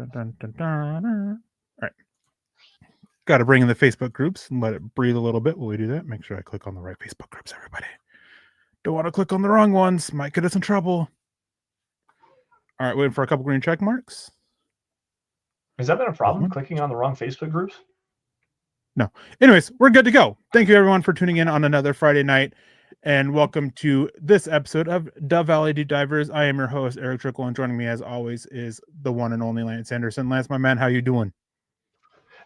All right. Got to bring in the Facebook groups and let it breathe a little bit while we do that. Make sure I click on the right Facebook groups, everybody. Don't want to click on the wrong ones. Might get us in trouble. All right, waiting for a couple green check marks. Has that been a problem, clicking on the wrong Facebook groups? No. Anyways, we're good to go. Thank you, everyone, for tuning in on another Friday night. And welcome to this episode of Dove Valley Deep Divers. I am your host, Erick Trickel, and joining me, as always, is the one and only Lance Sanderson. Lance, my man, how you doing?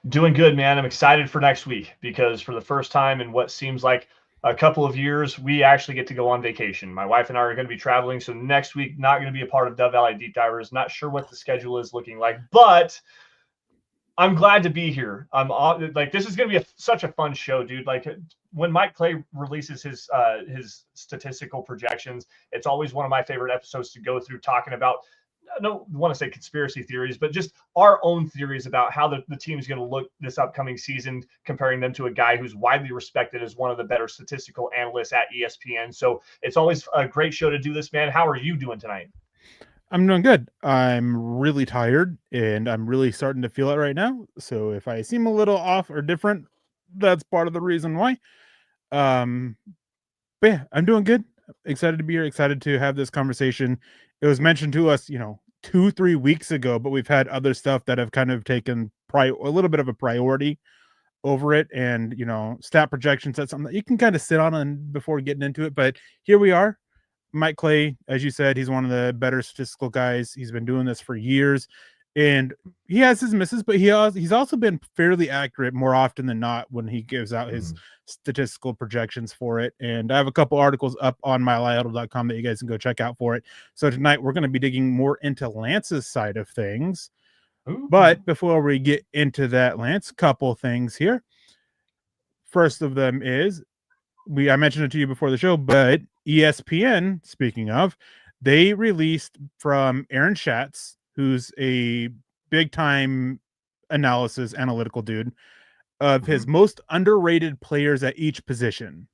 Doing good, man. I'm excited for next week because for the first time in what seems like a couple of years, we actually get to go on vacation. My wife and I are going to be traveling, so next week, not going to be a part of Dove Valley Deep Divers. Not sure what the schedule is looking like, but I'm glad to be here. I'm like, this is going to be such a fun show, dude. Like when Mike Clay releases his statistical projections, it's always one of my favorite episodes to go through, talking about, I don't want to say conspiracy theories, but just our own theories about how the team is going to look this upcoming season, comparing them to a guy who's widely respected as one of the better statistical analysts at ESPN. So it's always a great show to do this, man. How are you doing tonight? I'm doing good. I'm really tired, and I'm really starting to feel it right now. So if I seem a little off or different, that's part of the reason why. But yeah, I'm doing good. Excited to be here. Excited to have this conversation. It was mentioned to us, 2-3 weeks ago, but we've had other stuff that have kind of taken a little bit of a priority over it. And, stat projections, that's something that you can kind of sit on and before getting into it. But here we are. Mike Clay, as you said, he's one of the better statistical guys. He's been doing this for years, and he has his misses, but he's also been fairly accurate more often than not when he gives out his statistical projections for it. And I have a couple articles up on myhuddle.com that you guys can go check out for it. So tonight we're going to be digging more into Lance's side of things. Ooh. But before we get into that, Lance, couple things here. First of them is, I mentioned it to you before the show, but ESPN, speaking of, they released from Aaron Schatz, who's a big-time analytical dude, of his most underrated players at each position.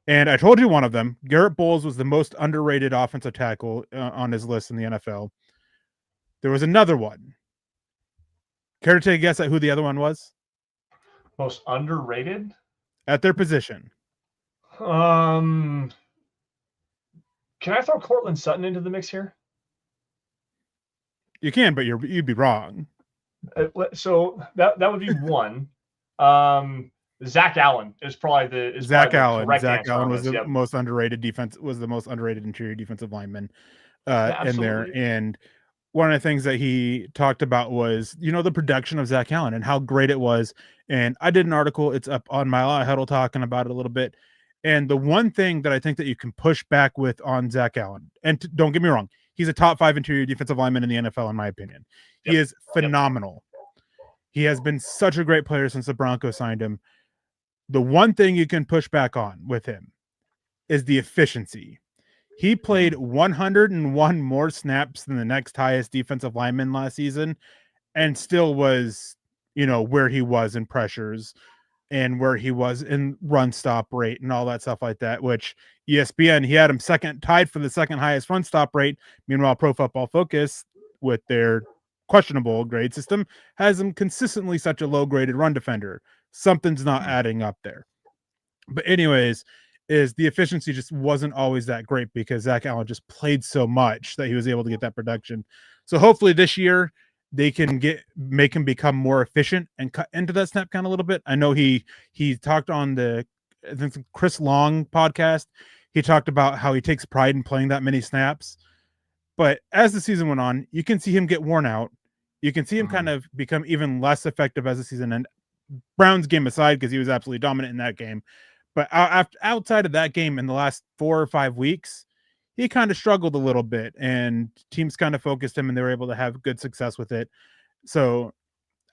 And I told you one of them, Garrett Bowles, was the most underrated offensive tackle on his list in the NFL. There was another one. Care to take a guess at who the other one was? Most underrated? At their position. Can I throw Cortland Sutton into the mix here? You can, but you'd be wrong. So that would be one. Zach Allen is probably the Zach Allen was the most underrated interior defensive lineman in there. And one of the things that he talked about was, the production of Zach Allen and how great it was. And I did an article, it's up on my Huddle, talking about it a little bit. And the one thing that I think that you can push back with on Zach Allen, and don't get me wrong, he's a top 5 interior defensive lineman in the NFL, in my opinion. He is phenomenal. He has been such a great player since the Broncos signed him. The one thing you can push back on with him is the efficiency. He played 101 more snaps than the next highest defensive lineman last season, and still was, where he was in pressures and where he was in run stop rate and all that stuff like that, which ESPN, he had him tied for the second highest run stop rate. Meanwhile, Pro Football Focus, with their questionable grade system, has him consistently such a low graded run defender. Something's not adding up there. But anyways, is the efficiency just wasn't always that great because Zach Allen just played so much that he was able to get that production. So hopefully this year they can make him become more efficient and cut into that snap count a little bit. I know he talked on the Chris Long podcast. He talked about how he takes pride in playing that many snaps. But as the season went on, you can see him get worn out. You can see him kind of become even less effective as the season ended. Brown's game aside, because he was absolutely dominant in that game. But outside of that game, in the last 4 or 5 weeks, he kind of struggled a little bit, and teams kind of focused him, and they were able to have good success with it. So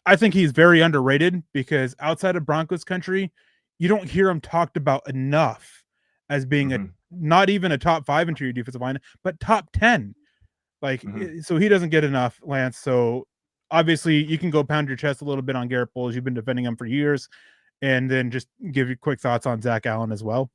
I think he's very underrated because outside of Broncos country, you don't hear him talked about enough as being not even a top 5 interior defensive line, but top 10. So he doesn't get enough, Lance. So obviously you can go pound your chest a little bit on Garrett Bowles. You've been defending him for years. And then just give you quick thoughts on Zach Allen as well.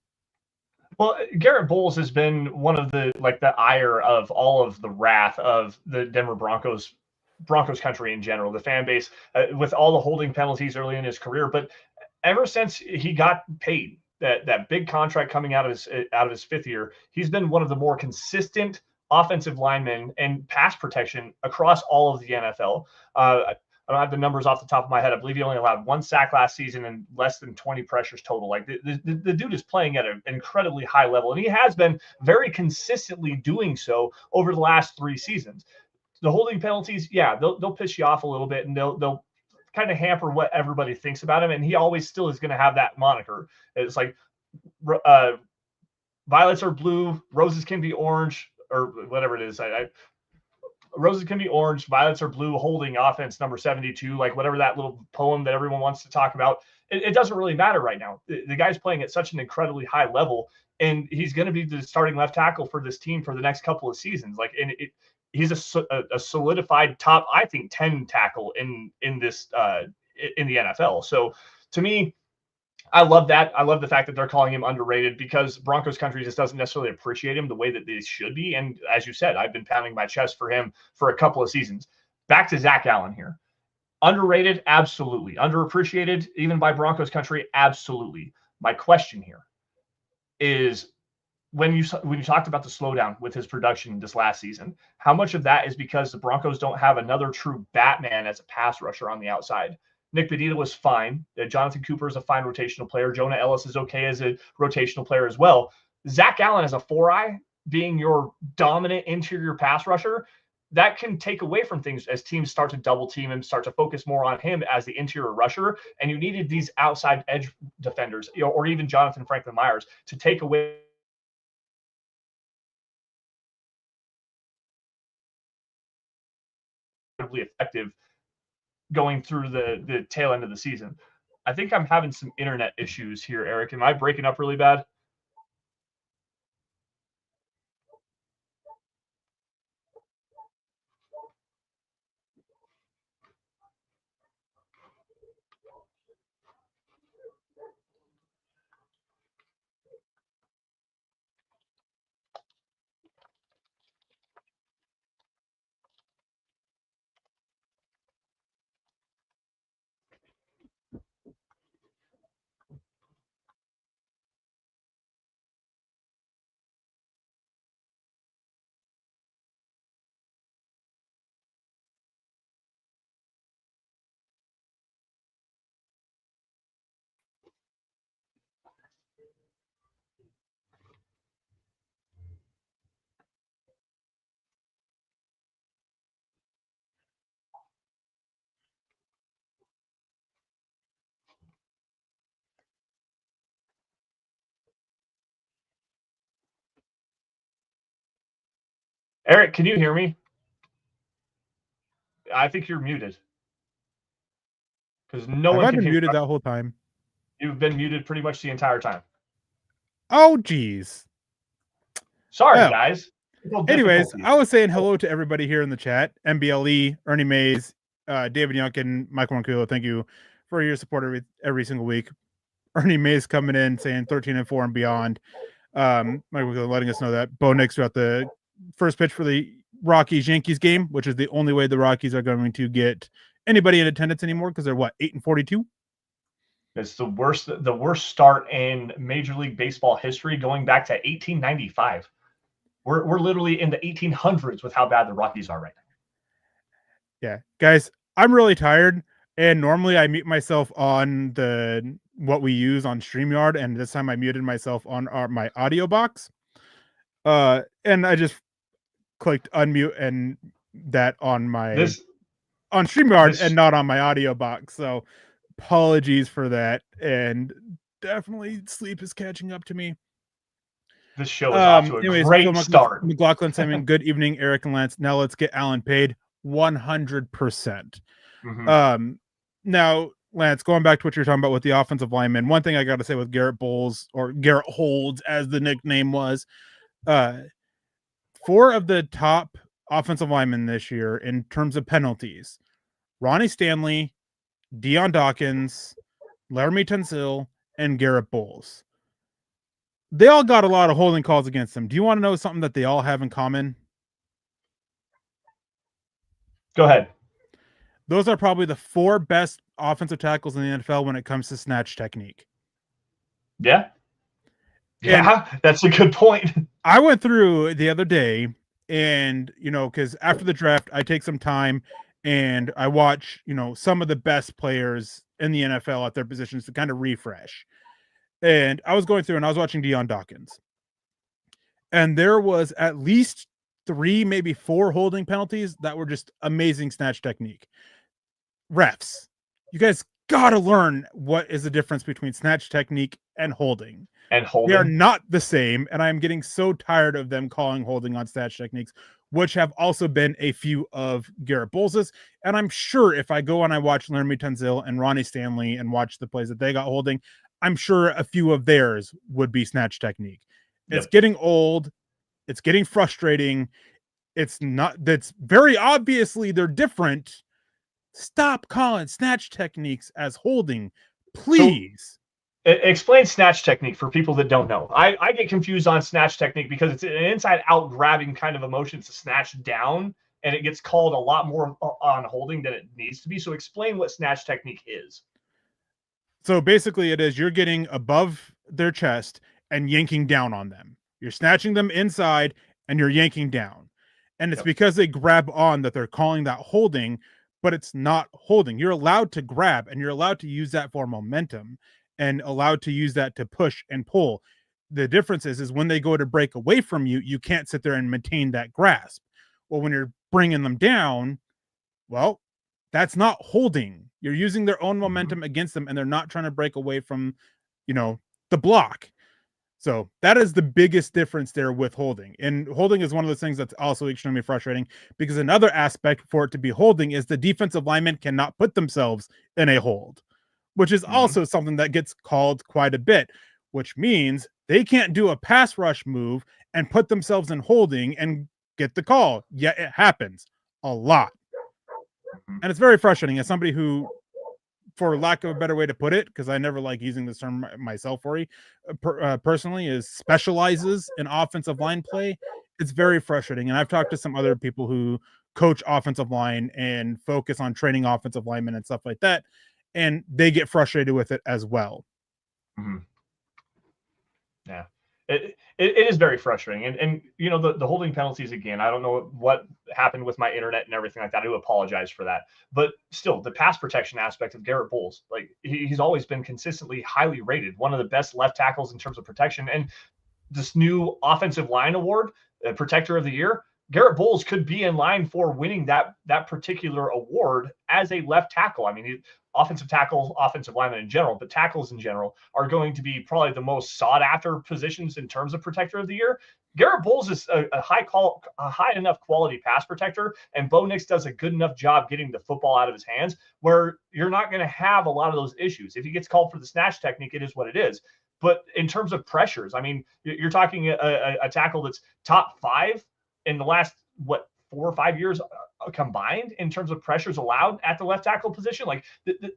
Well, Garrett Bowles has been one of the ire of all of the wrath of the Denver Broncos Broncos country in general, the fan base, with all the holding penalties early in his career. But ever since he got paid that big contract coming out of his fifth year, he's been one of the more consistent offensive linemen and pass protection across all of the NFL. I don't have the numbers off the top of my head. I believe he only allowed 1 sack last season and less than 20 pressures total. Like the dude is playing at an incredibly high level, and he has been very consistently doing so over the last 3 seasons. The holding penalties, yeah, they'll piss you off a little bit, and they'll kind of hamper what everybody thinks about him. And he always still is going to have that moniker. It's like violets are blue, roses can be orange, or whatever it is. Roses can be orange, violets are blue, holding offense number 72, like whatever that little poem that everyone wants to talk about. It doesn't really matter right now. The guy's playing at such an incredibly high level, and he's going to be the starting left tackle for this team for the next couple of seasons. Like, and he's a solidified top, I think, 10 tackle in this in the NFL. So to me, I love that. I love the fact that they're calling him underrated, because Broncos country just doesn't necessarily appreciate him the way that they should be. And as you said, I've been pounding my chest for him for a couple of seasons. Back to Zach Allen here. Underrated, absolutely. Underappreciated, even by Broncos country, absolutely. My question here is, when you talked about the slowdown with his production this last season, how much of that is because the Broncos don't have another true Batman as a pass rusher on the outside? Nick Bonito was fine. Jonathan Cooper is a fine rotational player. Jonah Ellis is okay as a rotational player as well. Zach Allen as a 4-eye, being your dominant interior pass rusher, that can take away from things as teams start to double team and start to focus more on him as the interior rusher. And you needed these outside edge defenders, or even Jonathan Franklin Myers, to take away effective going through the tail end of the season. I think I'm having some internet issues here, Eric. Am I breaking up really bad? Eric, can you hear me? I think you're muted. Because no one can been hear muted that whole time. You've been muted pretty much the entire time. Oh, geez. Sorry, guys. Anyways, I was saying hello to everybody here in the chat. MBLE, Ernie Mays, David Yunkin, Michael Manculo. Thank you for your support every single week. Ernie Mays coming in saying 13-4 and beyond. Michael letting us know that Bo Nix got the first pitch for the Rockies-Yankees game, which is the only way the Rockies are going to get anybody in attendance anymore, because they're 8-42. It's the worst start in Major League Baseball history, going back to 1895. We're literally in the 1800s with how bad the Rockies are right now. Yeah, guys, I'm really tired, and normally I mute myself on what we use on StreamYard, and this time I muted myself on my audio box. And I just clicked unmute and that on on StreamYard and not on my audio box. So apologies for that, and definitely sleep is catching up to me. This show is off to a great start. McLaughlin saying, good evening, Eric and Lance. Now let's get Allen paid 100%. Now, Lance, going back to what you're talking about with the offensive lineman, one thing I got to say with Garrett Bowles, or Garrett Holds, as the nickname was, 4 of the top offensive linemen this year in terms of penalties: Ronnie Stanley, Deion Dawkins, Laramie Tunsil, and Garrett Bowles. They all got a lot of holding calls against them. Do you want to know something that they all have in common? Go ahead. those are probably the 4 best offensive tackles in the NFL when it comes to snatch technique. Yeah. Yeah, that's a good point. I went through the other day and, because after the draft, I take some time and I watch, some of the best players in the NFL at their positions to kind of refresh. And I was going through and I was watching Deion Dawkins. And there was at least 3, maybe 4 holding penalties that were just amazing snatch technique. Refs, you guys got to learn what is the difference between snatch technique and holding. They are not the same, and I'm getting so tired of them calling holding on snatch techniques, which have also been a few of Garrett Bowles'. And I'm sure if I go and I watch Laramie Tunsil and Ronnie Stanley and watch the plays that they got holding, I'm sure a few of theirs would be snatch technique. It's getting old. It's getting frustrating. That's very obviously they're different. Stop calling snatch techniques as holding, please. Explain snatch technique for people that don't know. I get confused on snatch technique because it's an inside out grabbing kind of emotion to snatch down, and it gets called a lot more on holding than it needs to be. So explain what snatch technique is. So basically it is you're getting above their chest and yanking down on them. You're snatching them inside and you're yanking down. And it's because they grab on that they're calling that holding, but it's not holding. You're allowed to grab and you're allowed to use that for momentum and allowed to use that to push and pull. The difference is when they go to break away from you, you can't sit there and maintain that grasp. Well, when you're bringing them down, well, that's not holding. You're using their own momentum against them and they're not trying to break away from, the block. So that is the biggest difference there with holding. And holding is one of those things that's also extremely frustrating because another aspect for it to be holding is the defensive linemen cannot put themselves in a hold, which is also something that gets called quite a bit, which means they can't do a pass rush move and put themselves in holding and get the call. Yet it happens a lot. And it's very frustrating as somebody who, for lack of a better way to put it, because I never like using this term myself, personally, is specializes in offensive line play. It's very frustrating. And I've talked to some other people who coach offensive line and focus on training offensive linemen and stuff like that. And they get frustrated with it as well. Yeah, it is very frustrating. And the holding penalties, again, I don't know what happened with my internet and everything like that. I do apologize for that. But still, the pass protection aspect of Garrett Bowles, like he's always been consistently highly rated, one of the best left tackles in terms of protection. And this new offensive line award, Protector of the Year, Garrett Bowles could be in line for winning that particular award as a left tackle. I mean, offensive tackles, offensive linemen in general, but tackles in general are going to be probably the most sought after positions in terms of Protector of the Year. Garrett Bowles is a high enough quality pass protector, and Bo Nix does a good enough job getting the football out of his hands where you're not going to have a lot of those issues. If he gets called for the snatch technique, it is what it is. But in terms of pressures, I mean, you're talking a tackle that's top 5 in the last, 4 or 5 years combined in terms of pressures allowed at the left tackle position. Like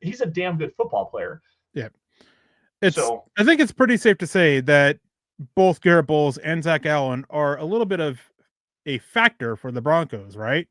he's a damn good football player. Yeah. I think it's pretty safe to say that both Garrett Bowles and Zach Allen are a little bit of a factor for the Broncos, right?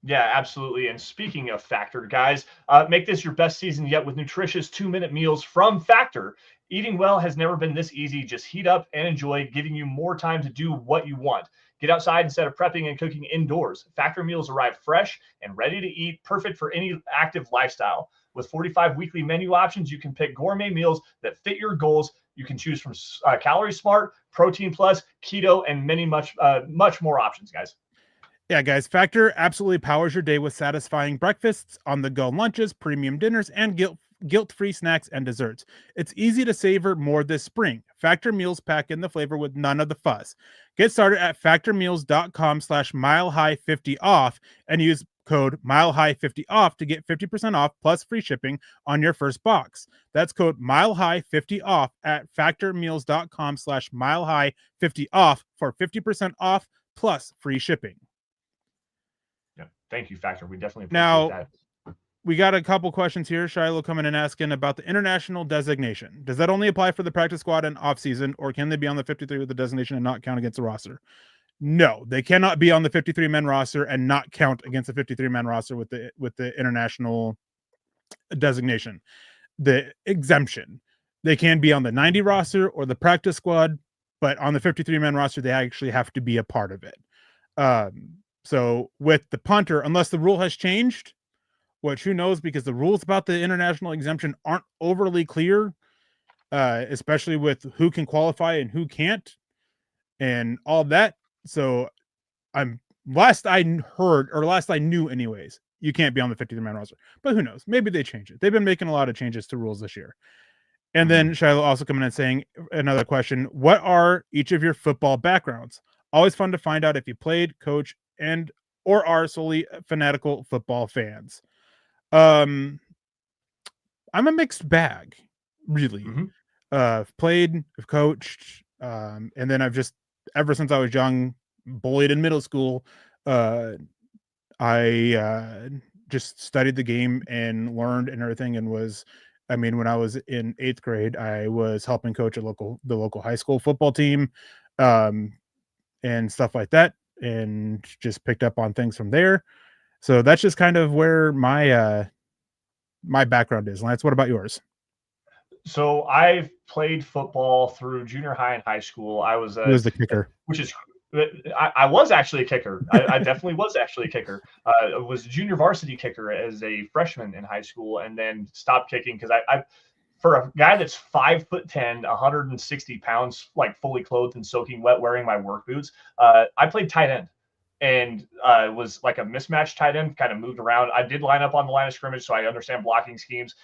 Yeah, absolutely. And speaking of Factor, guys, make this your best season yet with nutritious 2-minute meals from Factor. Eating well has never been this easy. Just heat up and enjoy, giving you more time to do what you want. Get outside instead of prepping and cooking indoors. Factor meals arrive fresh and ready to eat, perfect for any active lifestyle. With 45 weekly menu options, you can pick gourmet meals that fit your goals. You can choose from Calorie Smart, Protein Plus, Keto, and much more options, guys. Yeah, guys, Factor absolutely powers your day with satisfying breakfasts, on-the-go lunches, premium dinners, and guilt-free snacks and desserts. It's easy to savor more this spring. Factor meals pack in the flavor with none of the fuss. Get started at factormeals.com/milehigh50off and use code milehigh50off to get 50% off plus free shipping on your first box. That's code milehigh50off at factormeals.com/milehigh50off for 50% off plus free shipping. Yeah, thank you, Factor. We definitely appreciate that. We got a couple questions here. Shiloh coming and asking about the international designation. Does that only apply for the practice squad and off season, or can they be on the 53 with the designation and not count against the roster? No, they cannot be on the 53-man roster and not count against the 53-man roster with the international designation, the exemption. They can be on the 90 roster or the practice squad, but on the 53-man roster, they actually have to be a part of it. So with the punter, unless the rule has changed, which who knows, because the rules about the international exemption aren't overly clear, especially with who can qualify and who can't and all that. So last I heard, or last I knew anyways, you can't be on the 53-man roster, but who knows? Maybe they change it. They've been making a lot of changes to rules this year. And then Shiloh also coming in and saying another question: what are each of your football backgrounds? Always fun to find out if you played, coach, and or are solely fanatical football fans. I'm a mixed bag, really. I've played, I've coached, and then I've just, ever since I was young, bullied in middle school, I just studied the game and learned and everything, and when I was in 8th grade, I was helping coach the local high school football team, and stuff like that, and just picked up on things from there. So that's just kind of where my background is. Lance, what about yours? So I've played football through junior high and high school. I was the kicker, which is I was actually a kicker. I definitely was actually a kicker. I was a junior varsity kicker as a freshman in high school, and then stopped kicking because I for a guy that's 5'10", 160 pounds, like fully clothed and soaking wet, wearing my work boots, I played tight end. And was like a mismatched tight end, kind of moved around. I did line up on the line of scrimmage, so I understand blocking schemes.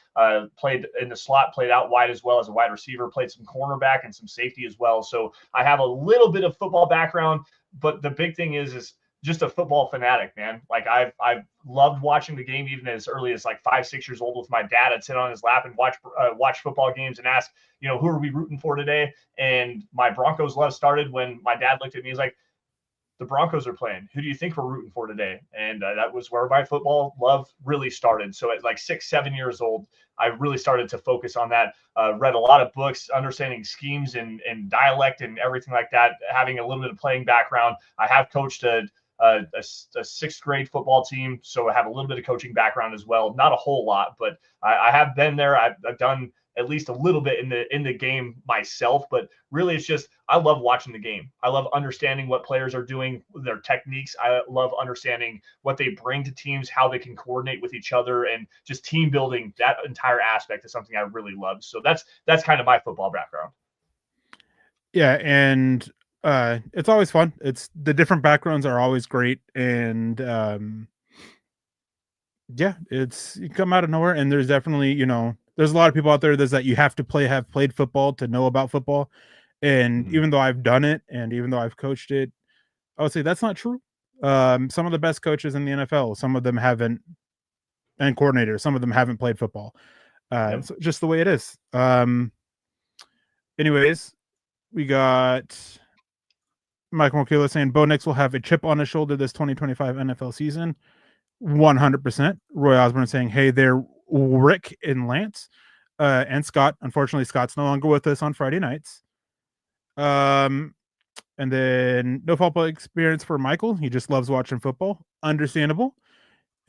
Played in the slot, played out wide as well as a wide receiver, played some cornerback and some safety as well. So I have a little bit of football background, but the big thing is just a football fanatic, man. Like I've loved watching the game even as early as like 5, 6 years old with my dad. I'd sit on his lap and watch football games and ask, who are we rooting for today? And my Broncos love started when my dad looked at me. He's like, the Broncos are playing. Who do you think we're rooting for today? And that was where my football love really started. So at like 6, 7 years old, I really started to focus on that. Read a lot of books, understanding schemes and dialect and everything like that, having a little bit of playing background. I have coached a 6th grade football team, so I have a little bit of coaching background as well. Not a whole lot, but I have been there. I've done at least a little bit in the game myself, but really it's just, I love watching the game. I love understanding what players are doing, their techniques. I love understanding what they bring to teams, how they can coordinate with each other, and just team building. That entire aspect is something I really love. So that's kind of my football background. Yeah. And it's always fun. It's the different backgrounds are always great. And yeah, you come out of nowhere, and there's definitely, there's a lot of people out there that you have to have played football to know about football. And even though I've done it, and even though I've coached it, I would say that's not true. Some of the best coaches in the NFL, some of them haven't, and coordinators, some of them haven't played football. So just the way it is. Anyways, we got Mike Morkila saying Bo Nix will have a chip on his shoulder this 2025 NFL season. 100%. Roy Osborne saying, hey there, Rick and Lance, and Scott. Unfortunately, Scott's no longer with us on Friday nights. And then no football experience for Michael. He just loves watching football. Understandable.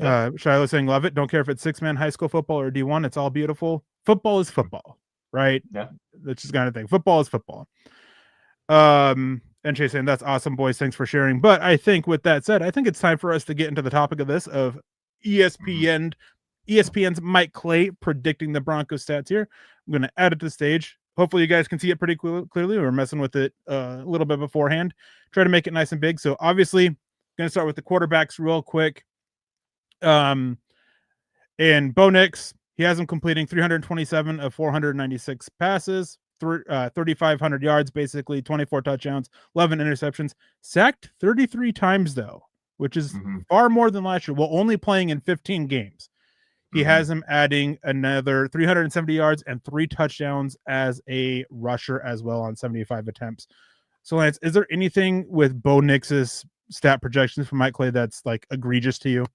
Shiloh saying, love it. Don't care if it's 6-man high school football or D1. It's all beautiful. Football is football, right? Yeah. That's just kind of thing. Football is football. And Chase saying, that's awesome, boys. Thanks for sharing. But I think with that said, I think it's time for us to get into the topic of this, of ESPN's Mike Clay predicting the Broncos stats here. I'm going to add it to the stage. Hopefully you guys can see it pretty clearly. We're messing with it a little bit beforehand. Try to make it nice and big. So obviously, going to start with the quarterbacks real quick. And Bo Nix, he has him completing 327 of 496 passes, 3,500 yards, basically 24 touchdowns, 11 interceptions, sacked 33 times though, which is far more than last year. Well, only playing in 15 games. He has him adding another 370 yards and 3 touchdowns as a rusher as well on 75 attempts. So Lance, is there anything with Bo Nix's stat projections from Mike Clay that's like egregious to you?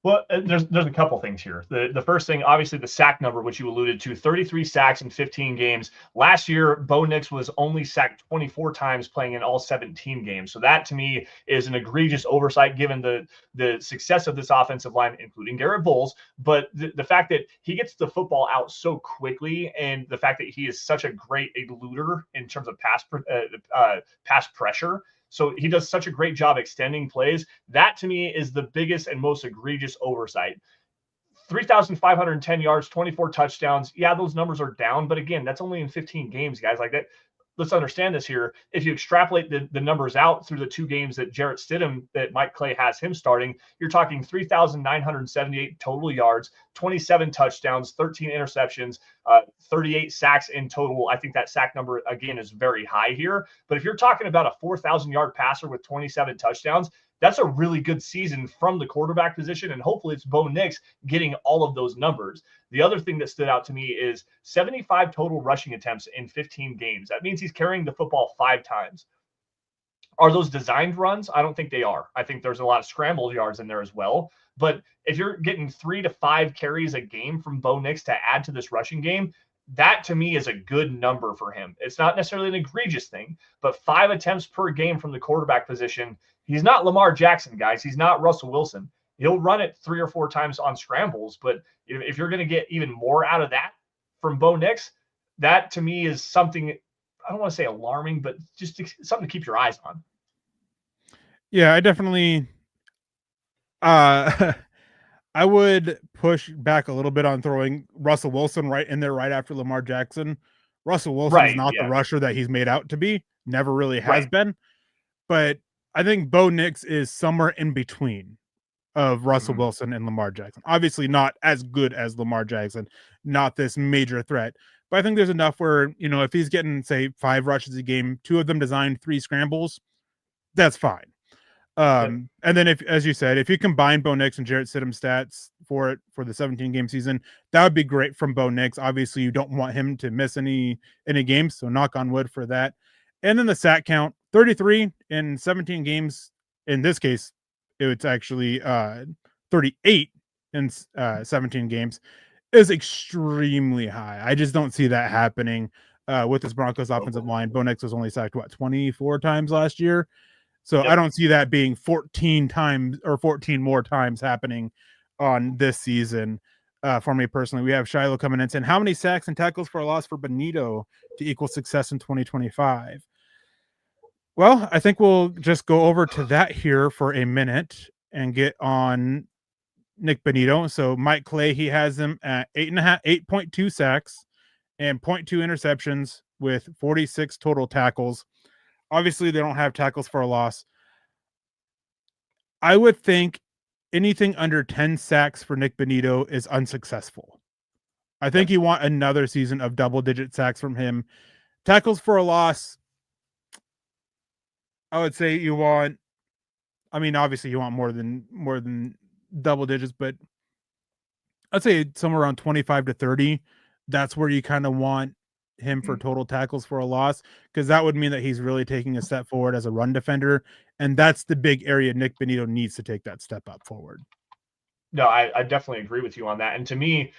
Well, there's a couple things here. The first thing, obviously, the sack number, which you alluded to, 33 sacks in 15 games. Last year, Bo Nix was only sacked 24 times playing in all 17 games. So that, to me, is an egregious oversight given the success of this offensive line, including Garrett Bowles. But the fact that he gets the football out so quickly, and the fact that he is such a great eluder in terms of pass pressure. So he does such a great job extending plays. That, to me, is the biggest and most egregious oversight. 3,510 yards, 24 touchdowns. Yeah, those numbers are down, but again, that's only in 15 games, guys. Like that. Let's understand this here. If you extrapolate the numbers out through the 2 games that Jarrett Stidham, that Mike Clay has him starting, you're talking 3,978 total yards, 27 touchdowns, 13 interceptions, 38 sacks in total. I think that sack number, again, is very high here. But if you're talking about a 4,000-yard passer with 27 touchdowns, that's a really good season from the quarterback position, and hopefully it's Bo Nix getting all of those numbers. The other thing that stood out to me is 75 total rushing attempts in 15 games. That means he's carrying the football 5 times. Are those designed runs? I don't think they are. I think there's a lot of scramble yards in there as well. But if you're getting 3 to 5 carries a game from Bo Nix to add to this rushing game, that to me is a good number for him. It's not necessarily an egregious thing, but 5 attempts per game from the quarterback position. He's not Lamar Jackson, guys. He's not Russell Wilson. He'll run it 3 or 4 times on scrambles, but if you're going to get even more out of that from Bo Nix, that to me is something, I don't want to say alarming, but just something to keep your eyes on. Yeah, I definitely I would push back a little bit on throwing Russell Wilson right in there right after Lamar Jackson. Russell Wilson's not the rusher that he's made out to be. Never really has been. But I think Bo Nix is somewhere in between of Russell Wilson and Lamar Jackson. Obviously not as good as Lamar Jackson, not this major threat. But I think there's enough where, if he's getting, say, 5 rushes a game, 2 of them designed, 3 scrambles, that's fine. And then if, as you said, if you combine Bo Nix and Jarrett Stidham stats for the 17-game season, that would be great from Bo Nix. Obviously, you don't want him to miss any games, so knock on wood for that. And then the sack count, 33 in 17 games. In this case, it's actually 38 in 17 games, is extremely high. I just don't see that happening with this Broncos offensive line. Bo Nix was only sacked 24 times last year. So I don't see that being 14 times or 14 more times happening on this season for me personally. We have Shiloh coming in saying, how many sacks and tackles for a loss for Bonito to equal success in 2025? Well, I think we'll just go over to that here for a minute and get on Nick Bonito. So Mike Clay, he has him at 8.2 sacks and 0.2 interceptions with 46 total tackles. Obviously, they don't have tackles for a loss. I would think anything under 10 sacks for Nick Bonito is unsuccessful. I think you want another season of double-digit sacks from him. Tackles for a loss, I would say you want, obviously you want more than double digits, but I'd say somewhere around 25 to 30. That's where you kind of want him for total tackles for a loss, because that would mean that he's really taking a step forward as a run defender, and that's the big area Nick Bonito needs to take that step up forward. No, I definitely agree with you on that. And to me,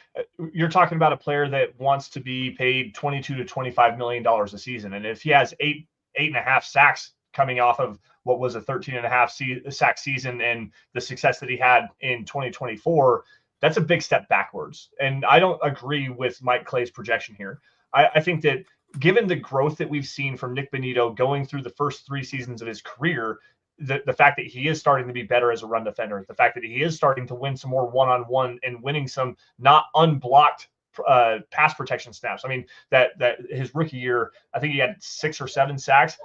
you're talking about a player that wants to be paid $22 to $25 million a season, and if he has 8.5 sacks coming off of what was a 13.5 sack season and the success that he had in 2024, that's a big step backwards. And I don't agree with Mike Clay's projection here. I think that given the growth that we've seen from Nick Bonito going through the first 3 seasons of his career, the fact that he is starting to be better as a run defender, the fact that he is starting to win some more one-on-one and winning some not unblocked pass protection snaps. That his rookie year, I think he had 6 or 7 sacks.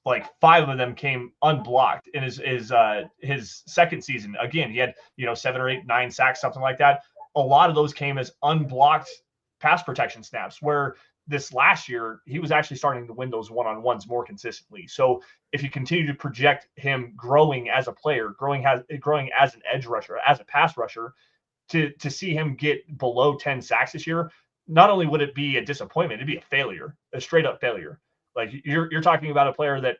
Like 5 of them came unblocked in his second season. Again, he had 7 or 8, 9 sacks, something like that. A lot of those came as unblocked pass protection snaps, where this last year he was actually starting to win those one-on-ones more consistently. So if you continue to project him growing as a player, growing as an edge rusher, as a pass rusher, to see him get below 10 sacks this year, not only would it be a disappointment, it'd be a failure, a straight up failure. Like you're talking about a player that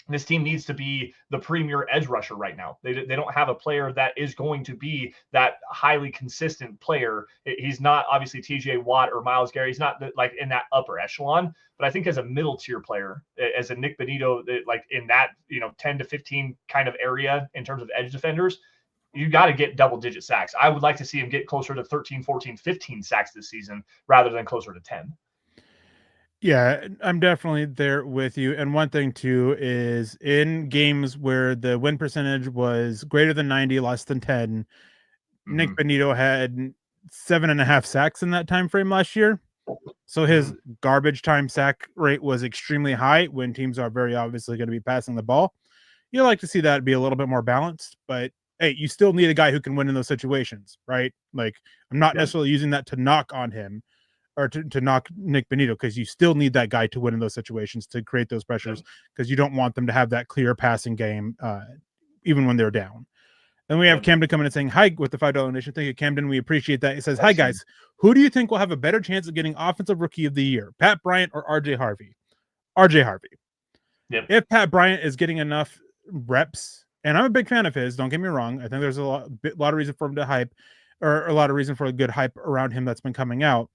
This team needs to be the premier edge rusher right now. They don't have a player that is going to be that highly consistent player. He's not obviously TJ Watt or Myles Garrett. He's not like in that upper echelon, but I think as a middle tier player, as a Nick Bonito, like in that, 10 to 15 kind of area in terms of edge defenders, you got to get double digit sacks. I would like to see him get closer to 13, 14, 15 sacks this season rather than closer to 10. Yeah, I'm definitely there with you. And one thing too is in games where the win percentage was greater than 90, less than 10, Nick Bonito had 7.5 sacks in that time frame last year. So his garbage time sack rate was extremely high when teams are very obviously going to be passing the ball. You like to see that be a little bit more balanced, but hey, you still need a guy who can win in those situations, right? Like, I'm not necessarily using that to knock on him or to knock Nick Bonito, because you still need that guy to win in those situations, to create those pressures, because you don't want them to have that clear passing game even when they're down. And we have Camden coming and saying hi with the $5 donation. Thank you, Camden. We appreciate that. It says, hi, guys. Who do you think will have a better chance of getting Offensive Rookie of the Year, Pat Bryant or RJ Harvey? RJ Harvey. Yep. If Pat Bryant is getting enough reps, and I'm a big fan of his, don't get me wrong. I think there's a lot of reason for him to hype, or a lot of reason for a good hype around him that's been coming out.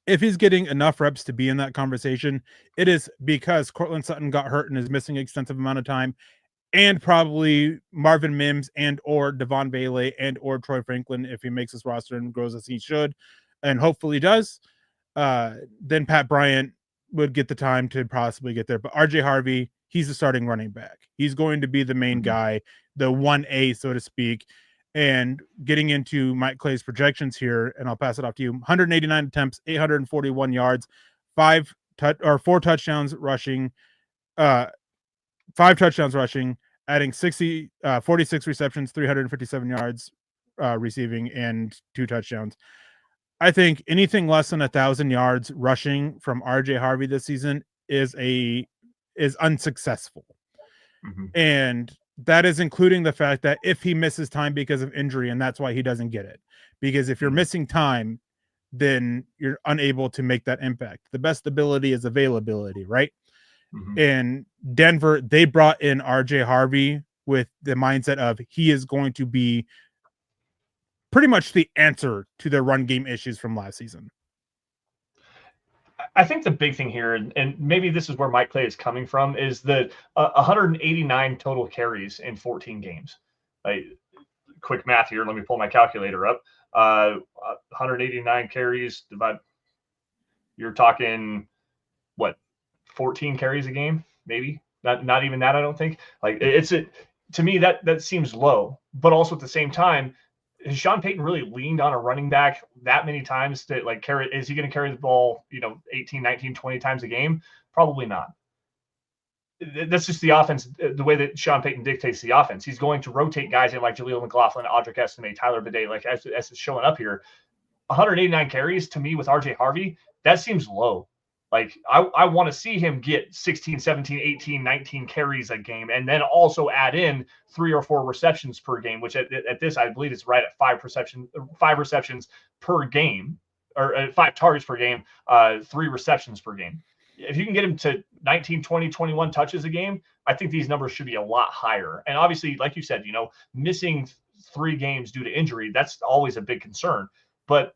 If he's getting enough reps to be in that conversation, it is because Courtland Sutton got hurt and is missing an extensive amount of time, and probably Marvin Mims and or Devon Bailey and or Troy Franklin, if he makes his roster and grows as he should, and hopefully does, then Pat Bryant would get the time to possibly get there. But RJ Harvey, he's the starting running back. He's going to be the main guy, the 1A, so to speak. And getting into Mike Clay's projections here, and I'll pass it off to you. 189 attempts, 841 yards, 4 touchdowns rushing, 5 touchdowns rushing, adding 46 receptions, 357 yards receiving, and 2 touchdowns. I think anything less than 1,000 yards rushing from RJ Harvey this season is unsuccessful. And that is including the fact that if he misses time because of injury, and that's why he doesn't get it. Because if you're missing time, then you're unable to make that impact. The best ability is availability, right? In Denver, they brought in RJ Harvey with the mindset of he is going to be pretty much the answer to their run game issues from last season. I think the big thing here, and maybe this is where Mike Clay is coming from, is the 189 total carries in 14 games. Quick math here. Let me pull my calculator up. 189 carries divided. You're talking what? 14 carries a game, maybe. Not even that. I don't think. To me that seems low, but also at the same time, has Sean Payton really leaned on a running back that many times to carry? Is he going to carry the ball, 18, 19, 20 times a game? Probably not. That's just the offense, the way that Sean Payton dictates the offense. He's going to rotate guys in like Jaleel McLaughlin, Audric Estime, Tyler Bidet, as it's showing up here. 189 carries to me with RJ Harvey, that seems low. I want to see him get 16, 17, 18, 19 carries a game, and then also add in 3 or 4 receptions per game, which at this, I believe it's right at 5 receptions per game, or 5 targets per game, 3 receptions per game. If you can get him to 19, 20, 21 touches a game, I think these numbers should be a lot higher. And obviously, like you said, missing 3 games due to injury, that's always a big concern. But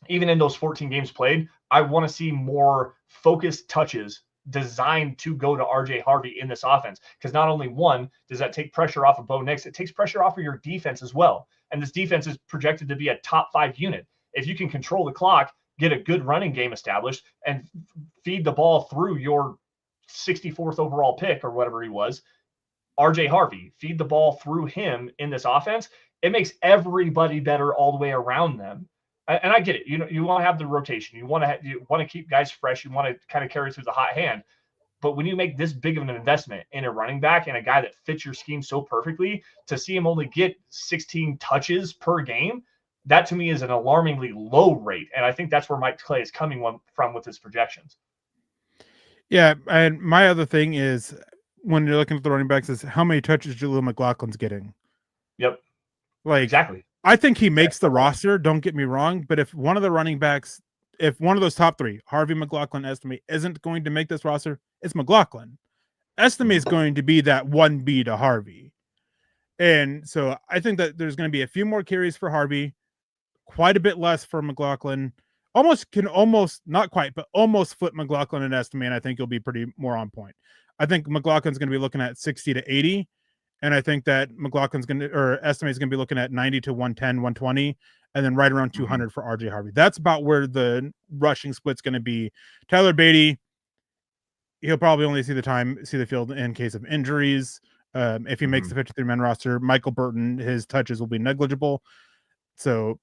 even in those 14 games played, I want to see more focused touches designed to go to RJ Harvey in this offense. Because not only, one, does that take pressure off of Bo Nix, it takes pressure off of your defense as well. And this defense is projected to be a top 5 unit. If you can control the clock, get a good running game established, and feed the ball through your 64th overall pick or whatever he was, RJ Harvey, feed the ball through him in this offense, it makes everybody better all the way around them. And I get it. You want to have the rotation. You want to keep guys fresh. You want to kind of carry through the hot hand. But when you make this big of an investment in a running back and a guy that fits your scheme so perfectly, to see him only get 16 touches per game, that to me is an alarmingly low rate. And I think that's where Mike Clay is coming from with his projections. Yeah, and my other thing is, when you're looking at the running backs, is how many touches Jaleel McLaughlin's getting. Yep. Exactly. I think he makes the roster, don't get me wrong, but if one of the running backs, if one of those top 3, Harvey, McLaughlin, Estime, isn't going to make this roster, it's McLaughlin. Estime is going to be that 1B to Harvey. And so I think that there's going to be a few more carries for Harvey, quite a bit less for McLaughlin. Almost not quite, but almost flip McLaughlin and Estime, and I think he'll be pretty more on point. I think McLaughlin's going to be looking at 60 to 80, and I think that Estime is going to be looking at 90 to 110, 120, and then right around 200 for RJ Harvey. That's about where the rushing split's going to be. Tyler Beatty, he'll probably only see the field in case of injuries. If he makes the 53-man roster, Michael Burton, his touches will be negligible. So,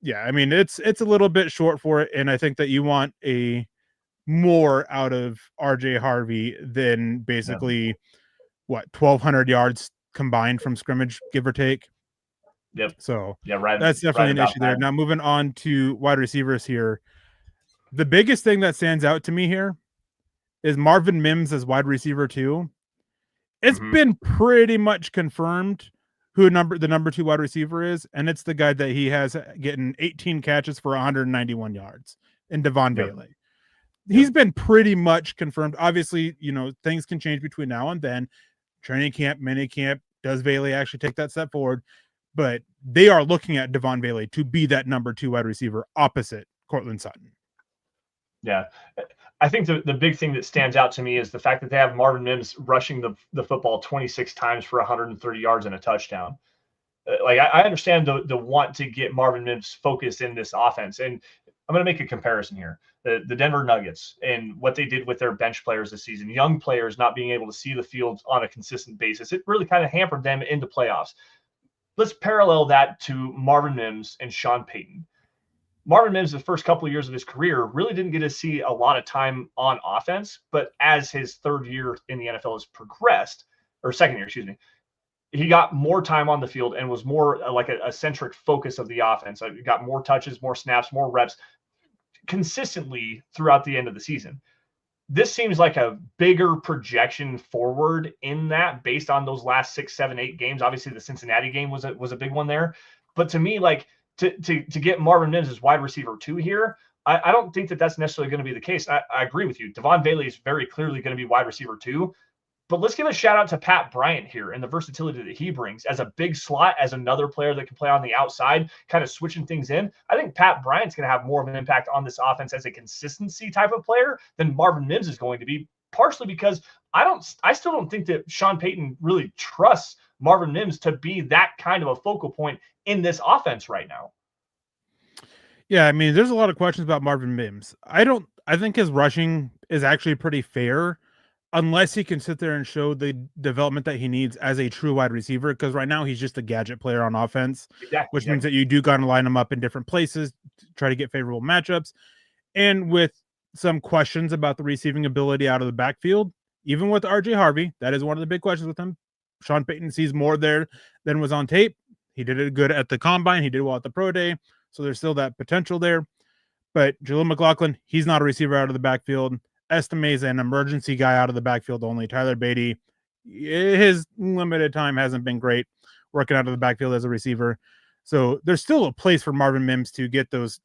yeah, I mean, it's a little bit short for it, and I think that you want a more out of RJ Harvey than basically 1,200 yards combined from scrimmage, give or take. Yep. So right. That's definitely an issue there. Now moving on to wide receivers here, the biggest thing that stands out to me here is Marvin Mims as wide receiver 2. It's been pretty much confirmed who the number 2 wide receiver is, and it's the guy that he has getting 18 catches for 191 yards in Devon Bailey. He's been pretty much confirmed. Obviously, things can change between now and then. Training camp, mini camp, does Bailey actually take that step forward? But they are looking at Devon Bailey to be that number 2 wide receiver opposite Courtland Sutton. Yeah. I think the big thing that stands out to me is the fact that they have Marvin Mims rushing the football 26 times for 130 yards and a touchdown. I understand the want to get Marvin Mims focused in this offense. And I'm going to make a comparison here. The Denver Nuggets and what they did with their bench players this season, young players not being able to see the field on a consistent basis, it really kind of hampered them into playoffs. Let's parallel that to Marvin Mims and Sean Payton. Marvin Mims, the first couple of years of his career, really didn't get to see a lot of time on offense. But as his third year in the NFL has progressed, or second year, excuse me, he got more time on the field and was more like a centric focus of the offense. He got more touches, more snaps, more reps consistently throughout the end of the season. This seems like a bigger projection forward in that based on those last 6, 7, 8 games. Obviously, the Cincinnati game was a big one there. But to me, to get Marvin Mims as wide receiver 2 here, I don't think that that's necessarily going to be the case. I agree with you. Devon Bailey is very clearly going to be wide receiver 2. But let's give a shout out to Pat Bryant here and the versatility that he brings as a big slot, as another player that can play on the outside, kind of switching things in. I think Pat Bryant's going to have more of an impact on this offense as a consistency type of player than Marvin Mims is going to be, partially because I still don't think that Sean Payton really trusts Marvin Mims to be that kind of a focal point in this offense right now. Yeah, I mean, there's a lot of questions about Marvin Mims. I think his rushing is actually pretty fair, unless he can sit there and show the development that he needs as a true wide receiver, because right now he's just a gadget player on offense, which means that you do got to line him up in different places to try to get favorable matchups. And with some questions about the receiving ability out of the backfield, even with RJ Harvey, that is one of the big questions with him. Sean Payton sees more there than was on tape. He did it good at the combine. He did well at the pro day. So there's still that potential there. But Jaleel McLaughlin, he's not a receiver out of the backfield. Estime is an emergency guy out of the backfield only. Tyler Beatty, his limited time hasn't been great working out of the backfield as a receiver. So there's still a place for Marvin Mims to get those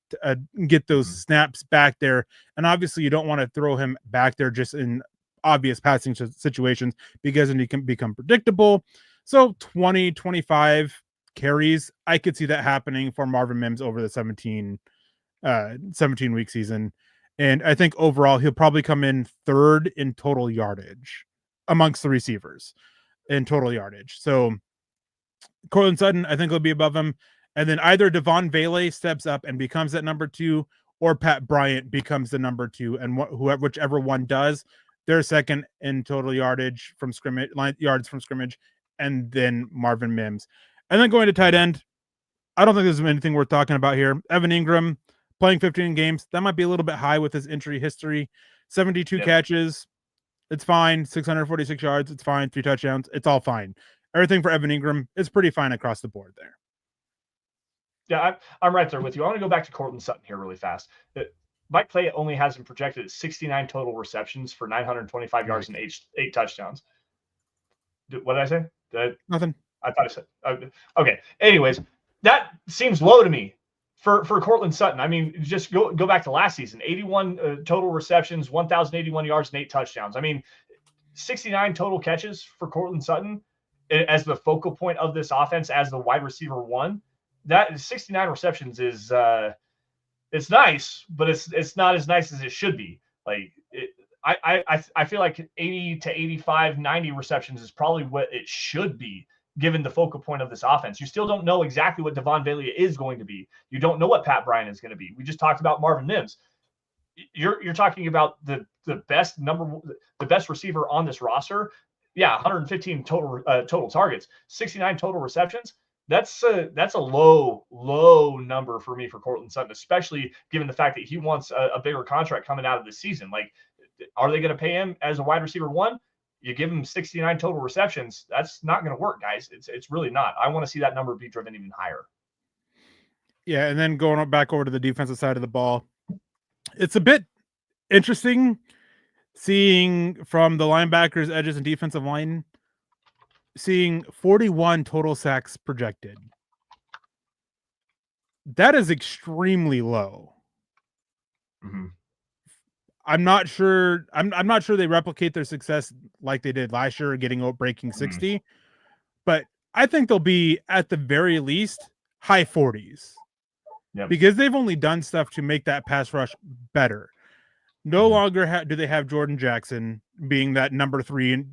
snaps back there. And obviously you don't want to throw him back there just in obvious passing situations, because then he can become predictable. So 20, 25 carries, I could see that happening for Marvin Mims over the 17-week season. And I think overall, he'll probably come in 3rd in total yardage amongst the receivers in total yardage. So Courtland Sutton, I think, will be above him. And then either Devon Bailey steps up and becomes that number 2, or Pat Bryant becomes the number 2. And whichever one does, they're second in total yardage from scrimmage, yards from scrimmage, and then Marvin Mims. And then going to tight end, I don't think there's anything worth talking about here. Evan Ingram, playing 15 games, that might be a little bit high with his injury history. 72 catches, it's fine. 646 yards, it's fine. 3 touchdowns, it's all fine. Everything for Evan Ingram is pretty fine across the board there. Yeah, I'm right there with you. I want to go back to Courtland Sutton here really fast. Mike Clay only has him projected at 69 total receptions for 925 yards and 8 touchdowns. What did I say? Nothing. I thought I said okay. Anyways, that seems low to me for Courtland Sutton. I mean, just go back to last season. 81 total receptions, 1,081 yards, and 8 touchdowns. I mean, 69 total catches for Courtland Sutton as the focal point of this offense as the wide receiver one. That 69 receptions is it's nice, but it's not as nice as it should be. Like I feel like 80 to 85, 90 receptions is probably what it should be, given the focal point of this offense. You still don't know exactly what Devon Bailey is going to be. You don't know what Pat Bryant is going to be. We just talked about Marvin Mims. You're talking about the best receiver on this roster. Yeah, 115 total targets, 69 total receptions. That's a low number for me for Courtland Sutton, especially given the fact that he wants a bigger contract coming out of the season. Like, are they going to pay him as a wide receiver one? You give him 69 total receptions. That's not going to work, guys. It's really not. I want to see that number be driven even higher. Yeah, and then going back over to the defensive side of the ball, it's a bit interesting seeing from the linebackers, edges, and defensive line, seeing 41 total sacks projected. That is extremely low. Mm-hmm. I'm not sure. I'm not sure they replicate their success like they did last year, breaking 60. Mm-hmm. But I think they'll be at the very least high 40s. Yep. Because they've only done stuff to make that pass rush better. No longer do they have Jordan Jackson being that number 3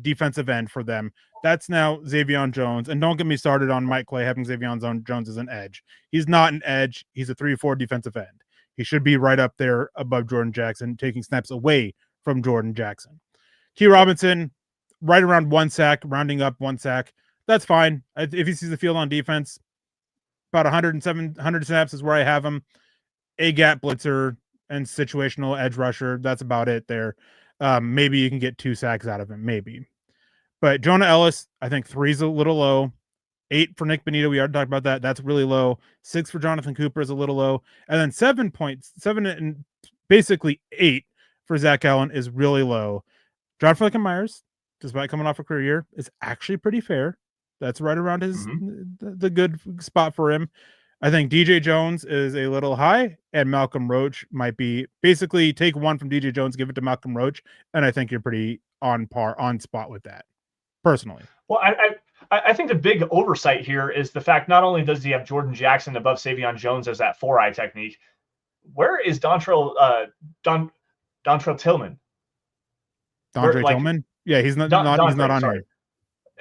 defensive end for them. That's now Xavion Jones. And don't get me started on Mike Clay having Xavion Jones as an edge. He's not an edge. He's a 3-4 defensive end. He should be right up there above Jordan Jackson, taking snaps away from Jordan Jackson. T. Robinson, right around 1 sack, rounding up 1 sack. That's fine. If he sees the field on defense, about 100 snaps is where I have him. A-gap blitzer and situational edge rusher. That's about it there. Maybe you can get 2 sacks out of him. Maybe. But Jonah Ellis, I think 3 is a little low. 8 for Nick Bonito. We already talked about that. That's really low. 6 for Jonathan Cooper is a little low. And then 7 and basically 8 for Zach Allen is really low. John Myers, despite coming off a career year, is actually pretty fair. That's right around his the good spot for him. I think DJ Jones is a little high, and Malcolm Roach might be basically take 1 from DJ Jones, give it to Malcolm Roach, and I think you're pretty on spot with that, personally. Well, I think the big oversight here is the fact not only does he have Jordan Jackson above Xavion Jones as that 4-eye technique, where is Dontrell Tillman? Tillman? Yeah, he's not on here.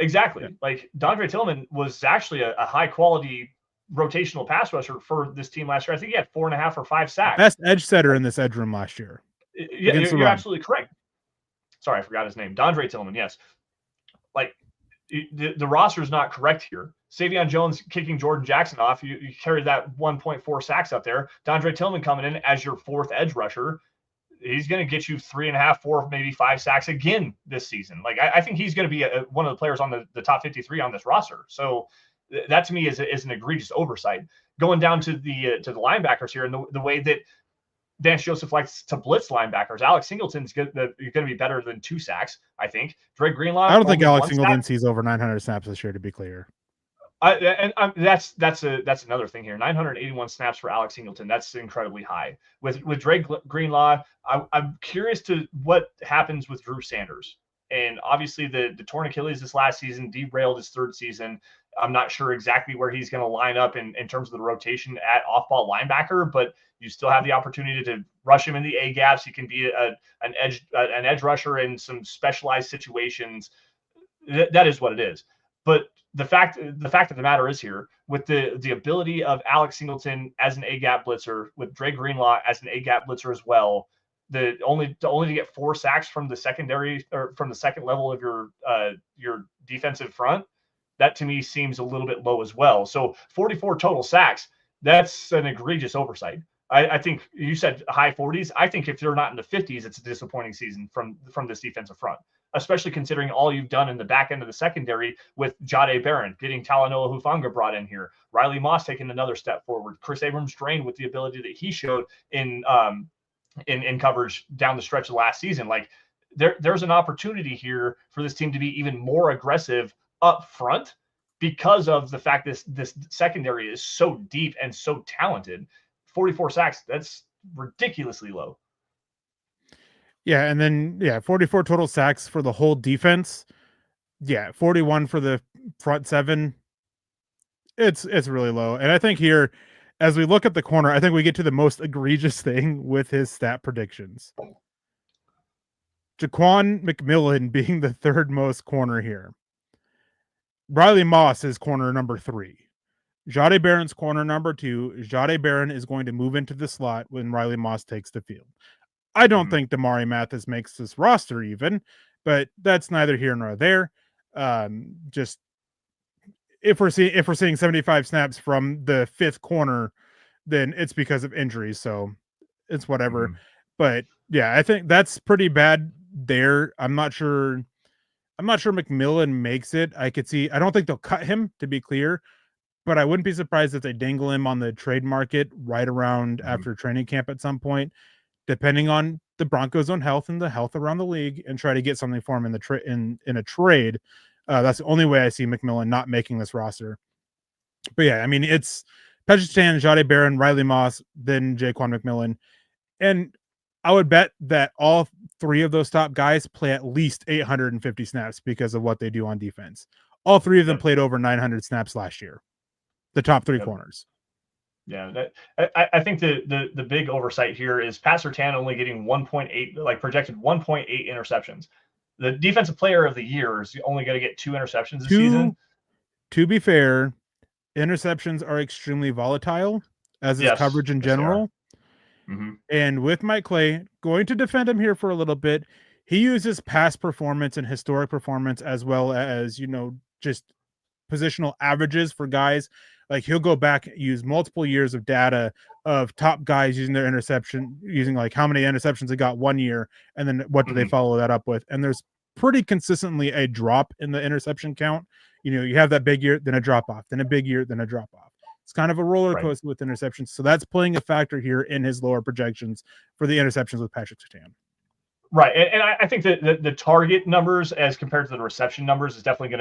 Exactly. Yeah. Like Dondre Tillman was actually a high quality rotational pass rusher for this team last year. I think he had 4.5 or 5 sacks. Best edge setter in this edge room last year. Yeah, you're absolutely correct. Sorry, I forgot his name. Dondre Tillman. Yes. Like the roster is not correct here. Xavion Jones kicking Jordan Jackson off. You carry that 1.4 sacks up there. Dondre Tillman coming in as your 4th edge rusher. He's going to get you 3.5, 4, maybe 5 sacks again this season. Like I think he's going to be one of the players on the top 53 on this roster. So that to me is an egregious oversight. Going down to the linebackers here, and the way that Vance Joseph likes to blitz linebackers, Alex Singleton's going to be better than 2 sacks, I think. Dre Greenlaw. I don't think Alex Singleton sees over 900 snaps this year, to be clear. That's another thing here. 981 snaps for Alex Singleton. That's incredibly high. With Dre Greenlaw, I'm curious to what happens with Drew Sanders. And obviously the torn Achilles this last season derailed his 3rd season. I'm not sure exactly where he's going to line up in terms of the rotation at off-ball linebacker, but you still have the opportunity to rush him in the A gaps. He can be an edge rusher in some specialized situations. That is what it is. But the fact of the matter is here, with the ability of Alex Singleton as an A-gap blitzer, with Dre Greenlaw as an A-gap blitzer as well, only to get 4 sacks from the secondary or from the second level of your defensive front, that to me seems a little bit low as well. So 44 total sacks, that's an egregious oversight. I think you said high 40s. I think if they're not in the 50s, it's a disappointing season from this defensive front, especially considering all you've done in the back end of the secondary with Jade Barron, getting Talanoa Hufanga brought in here, Riley Moss taking another step forward, Chris Abrams-Drain with the ability that he showed in coverage down the stretch of last season. Like there's an opportunity here for this team to be even more aggressive up front because of the fact this secondary is so deep and so talented. 44 sacks, that's ridiculously low. Yeah, and then 44 total sacks for the whole defense. Yeah, 41 for the front seven. It's really low. And I think here, as we look at the corner, I think we get to the most egregious thing with his stat predictions. Jaquan McMillan being the third most corner here. Riley Moss is corner number 3. Jahdae Barron's corner number 2. Jahdae Barron is going to move into the slot when Riley Moss takes the field. I don't think Damari Mathis makes this roster even, but that's neither here nor there. Just if we're seeing 75 snaps from the 5th corner, then it's because of injuries. So it's whatever. But yeah, I think that's pretty bad there. I'm not sure McMillan makes it. I don't think they'll cut him, to be clear, but I wouldn't be surprised if they dangle him on the trade market right around after training camp at some point, depending on the Broncos' own health and the health around the league, and try to get something for him in a trade. That's the only way I see McMillan not making this roster. But yeah, I mean, it's Patrick Surtain, Jahdae Barron, Riley Moss, then Jaquan McMillan. And I would bet that all 3 of those top guys play at least 850 snaps because of what they do on defense. All 3 of them played over 900 snaps last year. The top 3 corners. Yeah, I think the big oversight here is Pat Surtain only getting 1.8, like projected 1.8 interceptions. The defensive player of the year is only going to get 2 interceptions this season. To be fair, interceptions are extremely volatile, as is coverage in general. And with Mike Clay, going to defend him here for a little bit, he uses past performance and historic performance as well as, just positional averages for guys. Like he'll go back, use multiple years of data of top guys using their interception, using like how many interceptions they got one year, and then what do they follow that up with. And there's pretty consistently a drop in the interception count. You have that big year, then a drop off, then a big year, then a drop off. It's kind of a roller coaster with interceptions. So that's playing a factor here in his lower projections for the interceptions with Patrick Surtain. Right. And I think that the target numbers as compared to the reception numbers is definitely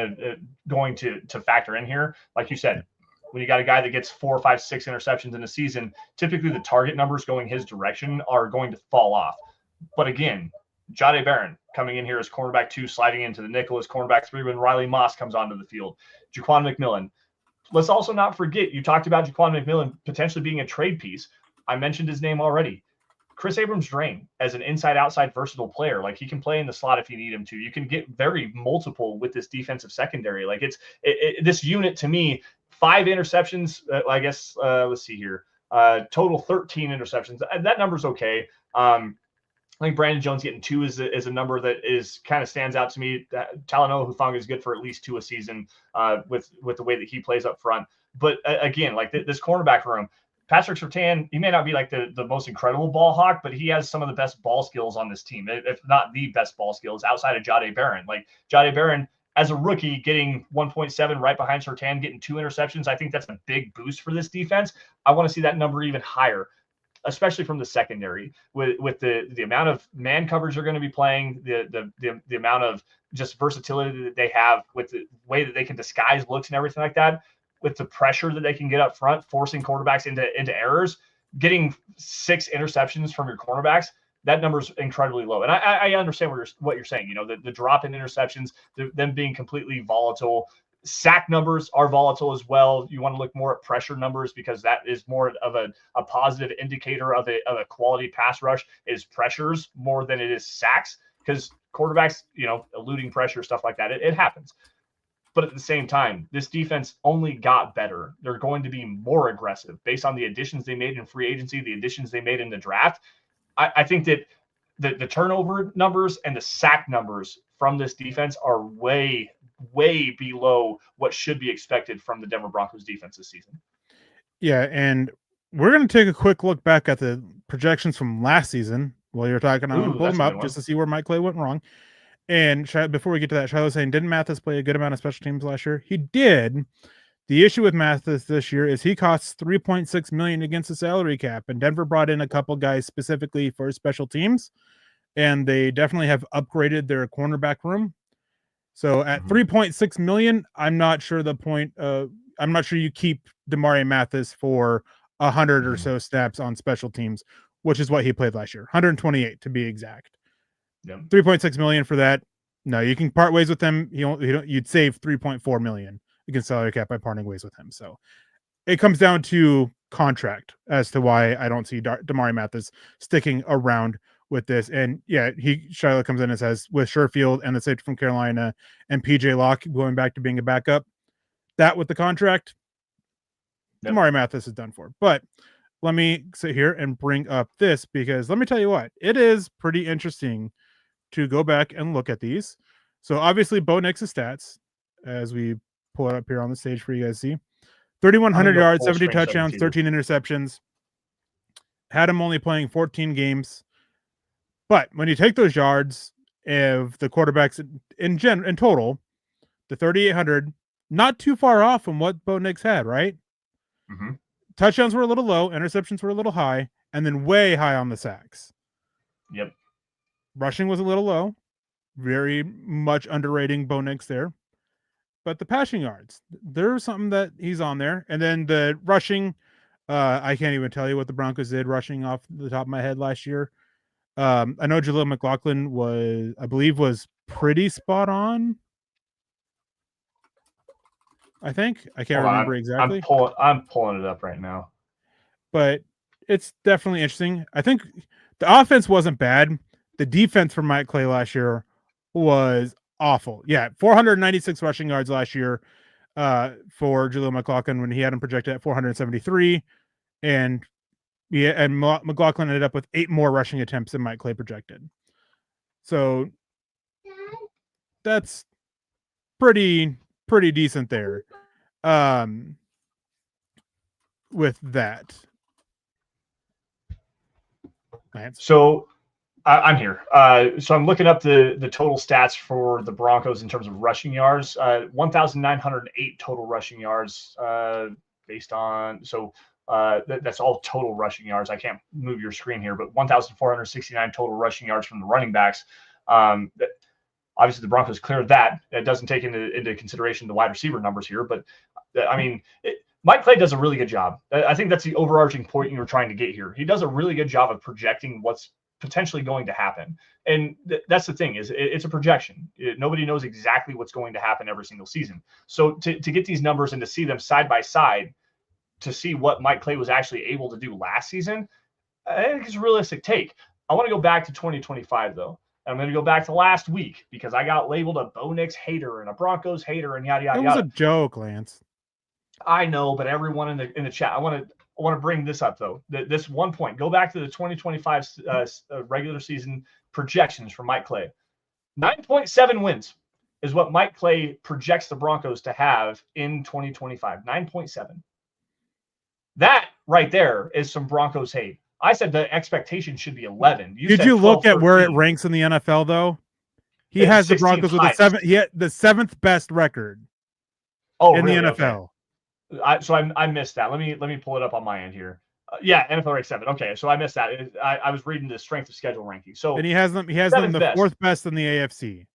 going to factor in here. Like you said, when you got a guy that gets 4, 5, 6 interceptions in a season, typically the target numbers going his direction are going to fall off. But again, Jahdae Barron coming in here as cornerback 2, sliding into the nickel as cornerback 3 when Riley Moss comes onto the field. Jaquan McMillan. Let's also not forget, you talked about Jaquan McMillan potentially being a trade piece. I mentioned his name already. Chris Abrams-Drain as an inside-outside versatile player. Like, he can play in the slot if you need him to. You can get very multiple with this defensive secondary. Like, this unit, to me, 5 interceptions, I guess, let's see here. Total 13 interceptions. That number's okay. I think Brandon Jones getting 2 is a number that is kind of stands out to me. Talanoa Hufanga is good for at least 2 a season with the way that he plays up front. But again, like this cornerback room, Patrick Surtain, he may not be like the most incredible ball hawk, but he has some of the best ball skills on this team, if not the best ball skills outside of Jahdae Barron. Like Jahdae Barron, as a rookie, getting 1.7 right behind Surtain, getting 2 interceptions, I think that's a big boost for this defense. I want to see that number even higher, especially from the secondary, with the amount of man coverage they're going to be playing, the amount of just versatility that they have with the way that they can disguise looks and everything like that, with the pressure that they can get up front, forcing quarterbacks into errors, getting 6 interceptions from your cornerbacks. That number's incredibly low. And I understand what you're saying, the drop in interceptions, them being completely volatile. Sack numbers are volatile as well. You want to look more at pressure numbers because that is more of a positive indicator of a quality pass rush is pressures more than it is sacks, because quarterbacks, eluding pressure, stuff like that, it happens. But at the same time, this defense only got better. They're going to be more aggressive based on the additions they made in free agency, the additions they made in the draft. I think that the turnover numbers and the sack numbers from this defense are way below what should be expected from the Denver Broncos defense this season. Yeah, and we're going to take a quick look back at the projections from last season while you're talking. I'm going to pull them up just to see where Mike Clay went wrong. And before we get to that, Shiloh was saying, didn't Mathis play a good amount of special teams last year? He did. The issue with Mathis this year is he costs $3.6 million against the salary cap, and Denver brought in a couple guys specifically for special teams, and they definitely have upgraded their cornerback room. So at $3.6 million, I'm not sure I'm not sure you keep Damari Mathis for 100 or so snaps on special teams, which is what he played last year, 128 to be exact. Yep. $3.6 million for that. No, you can part ways with him. You'd save $3.4 million against salary cap by parting ways with him. So it comes down to contract as to why I don't see Damari Mathis sticking around with this. And yeah, Shiloh comes in and says with Sherfield and the safety from Carolina and PJ Locke going back to being a backup, that with the contract, Damari Mathis is done for. But let me sit here and bring up this, because let me tell you what, it is pretty interesting to go back and look at these. So obviously Bo Nix's stats, as we pull it up here on the stage for you guys to see. 3,100 yards, 70 touchdowns, 13 interceptions. Had him only playing 14 games. But when you take those yards of the quarterbacks in total, the 3,800, not too far off from what Bo Nix had, right? Mm-hmm. Touchdowns were a little low, interceptions were a little high, and then way high on the sacks. Yep. Rushing was a little low. Very much underrating Bo Nix there. But the passing yards, there's something that he's on there. And then the rushing, I can't even tell you what the Broncos did rushing off the top of my head last year. I know Jaleel McLaughlin was pretty spot on. I think. I can't remember exactly. I'm pulling it up right now. But it's definitely interesting. I think the offense wasn't bad. The defense for Mike Clay last year was awful. Yeah, 496 rushing yards last year for Jaleel McLaughlin when he had him projected at 473. And McLaughlin ended up with 8 more rushing attempts than Mike Clay projected. So that's pretty decent there. With that. Lance. So I'm here. So I'm looking up the total stats for the Broncos in terms of rushing yards. 1,908 total rushing yards based on that's all total rushing yards. I can't move your screen here, but 1,469 total rushing yards from the running backs. Obviously, the Broncos cleared that. It doesn't take into consideration the wide receiver numbers here, but I mean, Mike Clay does a really good job. I think that's the overarching point you were trying to get here. He does a really good job of projecting what's potentially going to happen. And that's the thing, is it's a projection. Nobody knows exactly what's going to happen every single season. So to get these numbers and to see them side by side, to see what Mike Clay was actually able to do last season, I think it's a realistic take. I want to go back to 2025, though. And I'm going to go back to last week because I got labeled a Bo Nix hater and a Broncos hater and yada, yada, yada. It was a joke, Lance. I know, but everyone in the chat, I want to bring this up, though. This one point. Go back to the 2025 regular season projections for Mike Clay. 9.7 wins is what Mike Clay projects the Broncos to have in 2025. 9.7. That right there is some Broncos hate. I said the expectation should be 11. Did you look at 13. Where it ranks in the NFL, though? He has the Broncos with the seventh best record in the NFL. Okay. I missed that. Let me pull it up on my end here. Yeah, NFL rank 7. Okay, so I missed that. I was reading the strength of schedule ranking. So and he has them the fourth best in the AFC.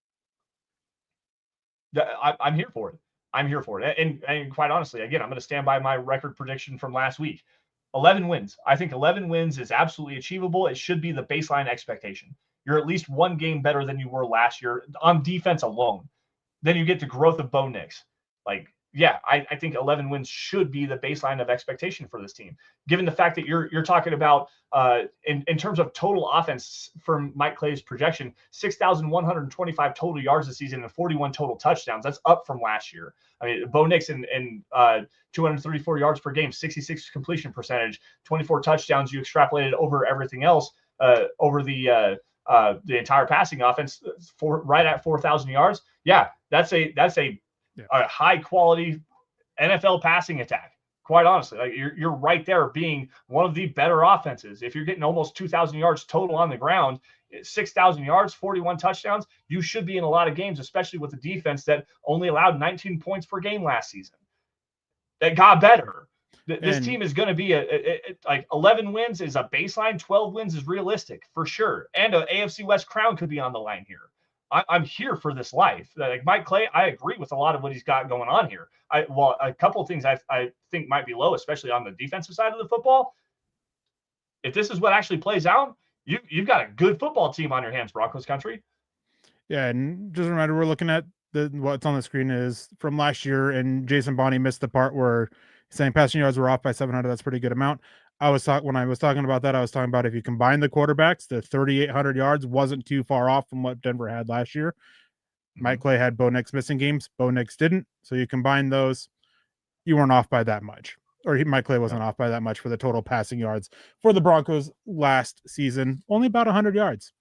I'm here for it. I'm here for it. And quite honestly, again, I'm going to stand by my record prediction from last week. 11 wins. I think 11 wins is absolutely achievable. It should be the baseline expectation. You're at least one game better than you were last year on defense alone. Then you get the growth of Bo Nix. Yeah, I think 11 wins should be the baseline of expectation for this team, given the fact that you're talking about in terms of total offense from Mike Clay's projection, 6,125 total yards this season and 41 total touchdowns. That's up from last year. I mean, Bo Nix and 234 yards per game, 66 completion percentage, 24 touchdowns. You extrapolated over everything else over the entire passing offense right at 4,000 yards. Yeah, that's a high quality NFL passing attack. Quite honestly, you're right there being one of the better offenses. If you're getting almost 2,000 yards total on the ground, 6,000 yards, 41 touchdowns, you should be in a lot of games, especially with the defense that only allowed 19 points per game last season. That got better. This team is going to be like 11 wins is a baseline. 12 wins is realistic for sure. And an AFC West crown could be on the line here. I'm here for this life. Like Mike Clay, I agree with a lot of what he's got going on here. A couple of things I think might be low, especially on the defensive side of the football. If this is what actually plays out, You've got a good football team on your hands, Broncos country. Yeah, and just a reminder, we're looking at what's on the screen is from last year, and Jason Bonnie missed the part where saying passing yards were off by 700. That's a pretty good amount. When I was talking about that, I was talking about if you combine the quarterbacks, the 3,800 yards wasn't too far off from what Denver had last year. Mike Clay had Bo Nix missing games. Bo Nix didn't. So you combine those, you weren't off by that much. Mike Clay wasn't off by that much for the total passing yards for the Broncos last season. Only about 100 yards.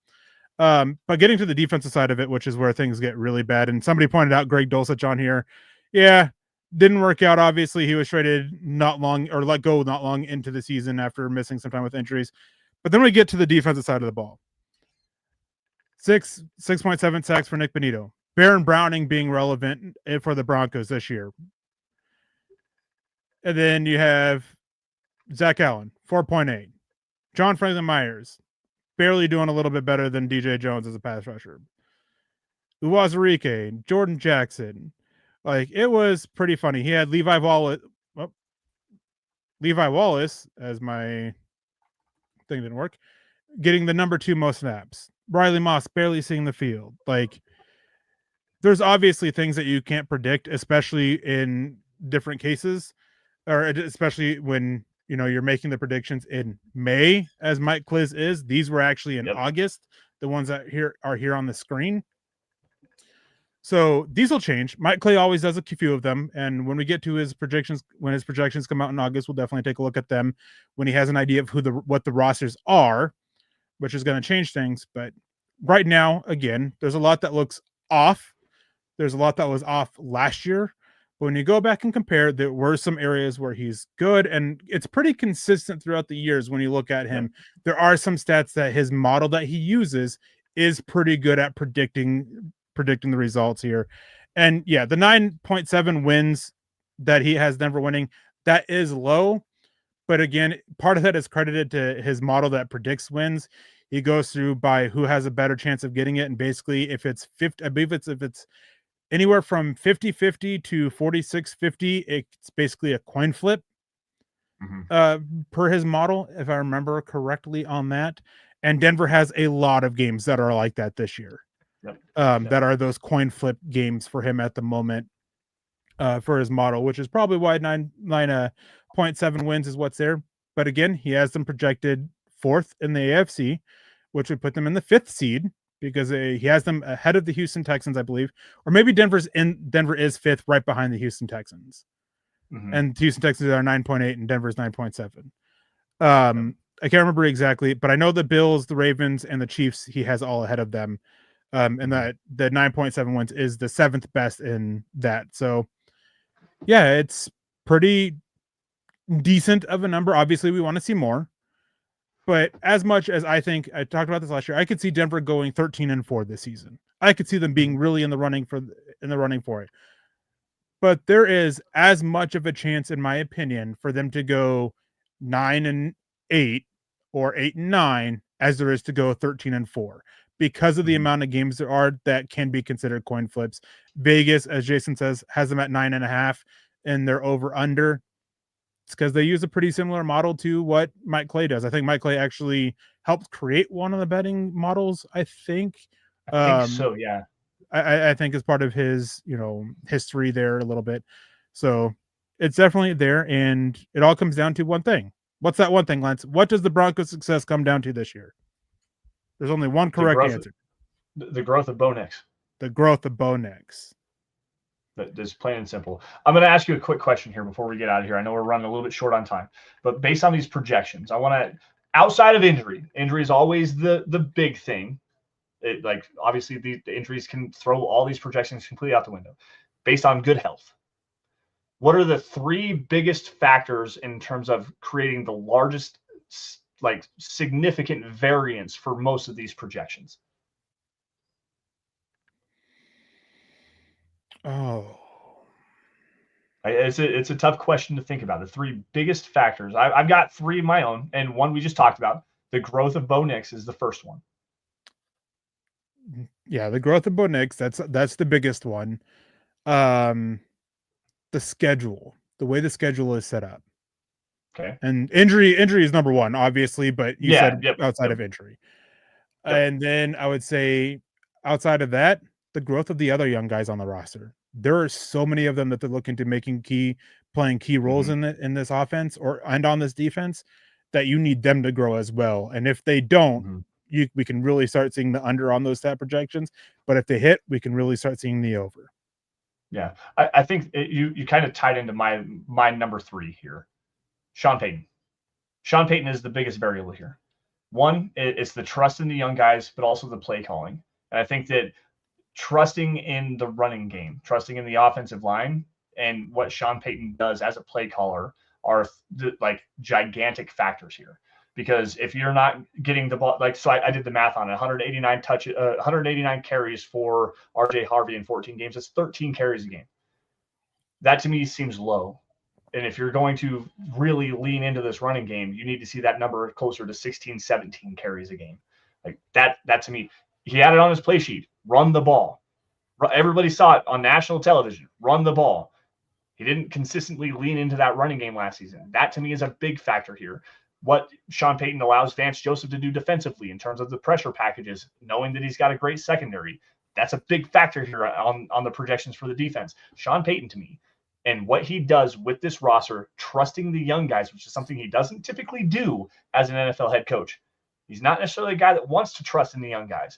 But getting to the defensive side of it, which is where things get really bad. And somebody pointed out Greg Dulcich on here. Yeah, didn't work out. Obviously, he was traded let go not long into the season after missing some time with injuries. But then we get to the defensive side of the ball. 6.7 sacks for Nick Bonito. Baron Browning being relevant for the Broncos this year. And then you have Zach Allen, 4.8. John Franklin Myers, barely doing a little bit better than DJ Jones as a pass rusher. Uwazurike, Jordan Jackson. It was pretty funny. He had Levi Wallace, as my thing didn't work, getting the number 2 most snaps. Riley Moss barely seeing the field. There's obviously things that you can't predict, especially in different cases, or especially when you're making the predictions in May, as Mike Kliz is. These were actually in August, the ones that are here on the screen. So these will change. Mike Clay always does a few of them, and when we get to his projections, when his projections come out in August, we'll definitely take a look at them when he has an idea of what the rosters are, which is going to change things. But right now, again, there's a lot that looks off. There's a lot that was off last year. But when you go back and compare, there were some areas where he's good, and it's pretty consistent throughout the years when you look at him. There are some stats that his model that he uses is pretty good at predicting the results here. And yeah, the 9.7 wins that he has Denver winning, that is low. But again, part of that is credited to his model that predicts wins. He goes through by who has a better chance of getting it. And basically, if it's 50, I believe if it's anywhere from 50-50 to 46-50, it's basically a coin flip per his model, if I remember correctly on that. And Denver has a lot of games that are like that this year. That are those coin flip games for him at the moment for his model, which is probably why 9.7 wins is what's there. But again, he has them projected 4th in the AFC, which would put them in the 5th seed because he has them ahead of the Houston Texans, I believe. Or maybe Denver is 5th right behind the Houston Texans. And the Houston Texans are 9.8 and Denver's 9.7. I can't remember exactly, but I know the Bills, the Ravens, and the Chiefs, he has all ahead of them. And that the 9.7 wins is the 7th best in that. So yeah, it's pretty decent of a number. Obviously we want to see more, but as much as I think I talked about this last year, I could see Denver going 13-4 this season. I could see them being really in the running for it, but there is as much of a chance, in my opinion, for them to go 9-8 or 8-9 as there is to go 13-4. Because of the amount of games there are that can be considered coin flips. Vegas, as Jason says, has them at 9.5 and they're over under. It's because they use a pretty similar model to what Mike Clay does. I think Mike Clay actually helped create one of the betting models. I think so. Yeah. I think as part of his, history there a little bit. So it's definitely there. And it all comes down to one thing. What's that one thing, Lance? What does the Broncos' success come down to this year? There's only one correct answer. The growth of Bo Nix. The growth of Bo Nix. That's plain and simple. I'm going to ask you a quick question here before we get out of here. I know we're running a little bit short on time, but based on these projections, I want to, outside of injury is always the big thing. Obviously the injuries can throw all these projections completely out the window. Based on good health, what are the 3 biggest factors in terms of creating the largest significant variance for most of these projections? It's a tough question to think about. The 3 biggest factors. I've got 3 of my own, and one we just talked about. The growth of Bo Nix is the first one. Yeah, the growth of Bo Nix, that's the biggest one. The schedule, the way the schedule is set up. Okay. And injury is number one, obviously, but you said outside of injury. And then I would say outside of that, the growth of the other young guys on the roster. There are so many of them that they're looking to playing key roles in this offense and on this defense, that you need them to grow as well. And if they don't, we can really start seeing the under on those stat projections. But if they hit, we can really start seeing the over. Yeah, I think you kind of tied into my number 3 here. Sean Payton. Sean Payton is the biggest variable here. One, it's the trust in the young guys, but also the play calling. And I think that trusting in the running game, trusting in the offensive line, and what Sean Payton does as a play caller are like gigantic factors here. Because if you're not getting the ball, like, so I did the math on it, 189 carries for RJ Harvey in 14 games. That's 13 carries a game. That to me seems low. And if you're going to really lean into this running game, you need to see that number closer to 16, 17 carries a game. Like that to me, he had it on his play sheet. Run the ball. Everybody saw it on national television. Run the ball. He didn't consistently lean into that running game last season. That to me is a big factor here. What Sean Payton allows Vance Joseph to do defensively in terms of the pressure packages, knowing that he's got a great secondary, that's a big factor here on the projections for the defense. Sean Payton to me, and what he does with this roster, trusting the young guys, which is something he doesn't typically do as an NFL head coach. He's not necessarily a guy that wants to trust in the young guys.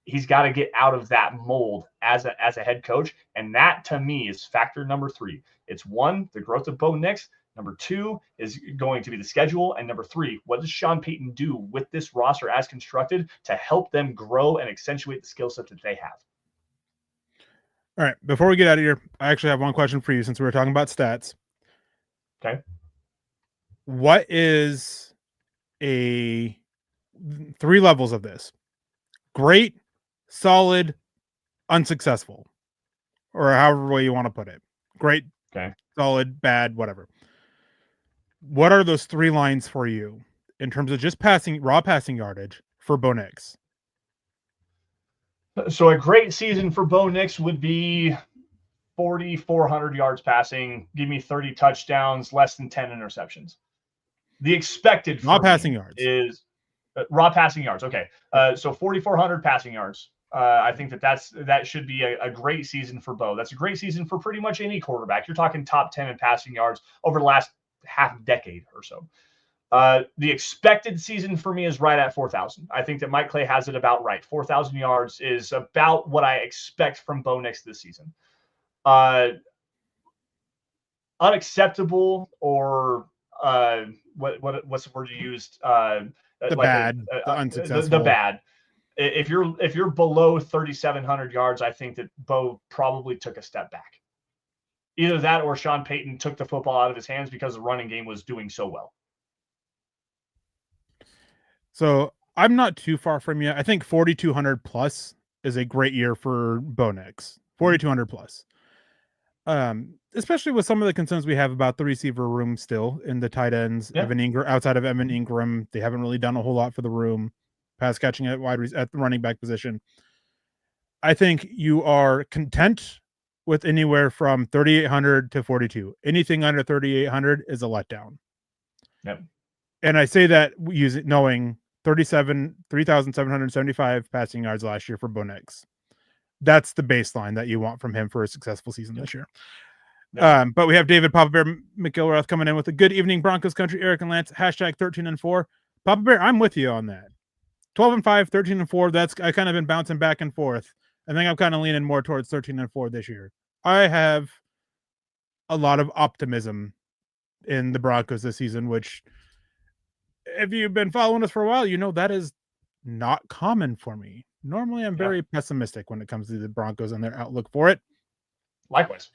He's got to get out of that mold as a head coach. And that to me is factor number 3. It's 1, the growth of Bo Nix. Number 2 is going to be the schedule. And number 3, what does Sean Payton do with this roster as constructed to help them grow and accentuate the skill set that they have? All right. Before we get out of here, I actually have one question for you since we were talking about stats. Okay. What is 3 levels of this? Great, solid, unsuccessful, or however way you want to put it. Great, okay, solid, bad, whatever. What are those 3 lines for you in terms of just raw passing yardage for Bo Nix? So a great season for Bo Nix would be 4,400 yards passing, give me 30 touchdowns, less than 10 interceptions. The expected raw passing yards is raw passing yards. Okay. So 4,400 passing yards. I think that should be a great season for Bo. That's a great season for pretty much any quarterback. You're talking top 10 in passing yards over the last half decade or so. The expected season for me is right at 4,000. I think that Mike Clay has it about right. 4,000 yards is about what I expect from Bo Nix this season. Unacceptable, or what's the word you used? The unsuccessful. The bad. If you're below 3,700 yards, I think that Bo probably took a step back. Either that or Sean Payton took the football out of his hands because the running game was doing so well. So I'm not too far from you. I think 4,200 plus is a great year for Bo Nix. 4,200 plus. Especially with some of the concerns we have about the receiver room still in the tight ends. Evan Ingram, outside of Evan Ingram, they haven't really done a whole lot for the room. Pass catching at the running back position. I think you are content with anywhere from 3,800 to 42. Anything under 3,800 is a letdown. Yep. And I say that knowing 3,775 passing yards last year for Bo Nix. That's the baseline that you want from him for a successful season this year. Yep. But we have David Papa Bear McIlrath coming in with a good evening, Broncos country. Eric and Lance, hashtag 13-4. Papa Bear, I'm with you on that. 12-5, 13-4. That's I kind of been bouncing back and forth. I think I'm kind of leaning more towards 13-4 this year. I have a lot of optimism in the Broncos this season, which, if you've been following us for a while, you know that is not common for me. Normally, I'm very pessimistic when it comes to the Broncos and their outlook for it. Likewise.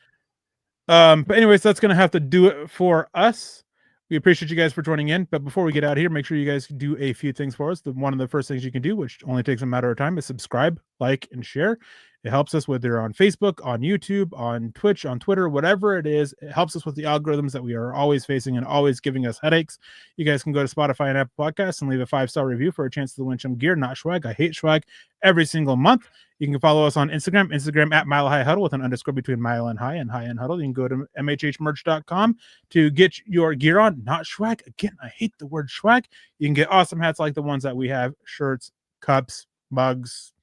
But anyways, that's going to have to do it for us. We appreciate you guys for joining in. But before we get out of here, make sure you guys do a few things for us. One of the first things you can do, which only takes a matter of time, is subscribe, like, and share. It helps us whether on Facebook, on YouTube, on Twitch, on Twitter, whatever it is. It helps us with the algorithms that we are always facing and always giving us headaches. You guys can go to Spotify and Apple Podcasts and leave a 5-star review for a chance to win some gear, not swag. I hate swag every single month. You can follow us on Instagram at Mile High Huddle with an underscore between Mile and High and High and Huddle. You can go to mhhmerch.com to get your gear on, not swag. Again, I hate the word swag. You can get awesome hats like the ones that we have, shirts, cups, mugs,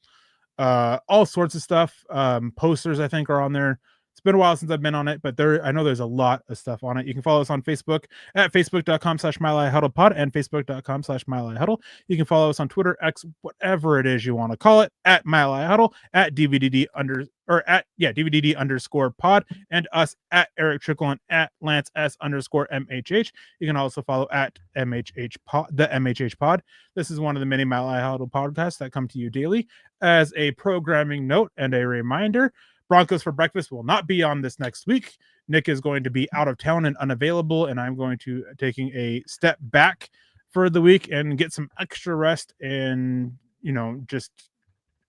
all sorts of stuff. Posters, I think, are on there. It's been a while since I've been on it, but I know there's a lot of stuff on it. You can follow us on Facebook at facebook.com/MileHighHuddlePod and facebook.com/MileHighHuddle. You can follow us on Twitter, X, whatever it is you want to call it, at MileHighHuddle, at DVDD_pod, and us at Erick Trickel and at Lance S_MHH. You can also follow at MHH Pod, the MHH Pod. This is one of the many Mile High Huddle podcasts that come to you daily. As a programming note and a reminder, Broncos for Breakfast will not be on this next week. Nick is going to be out of town and unavailable, and I'm going to taking a step back for the week and get some extra rest and, just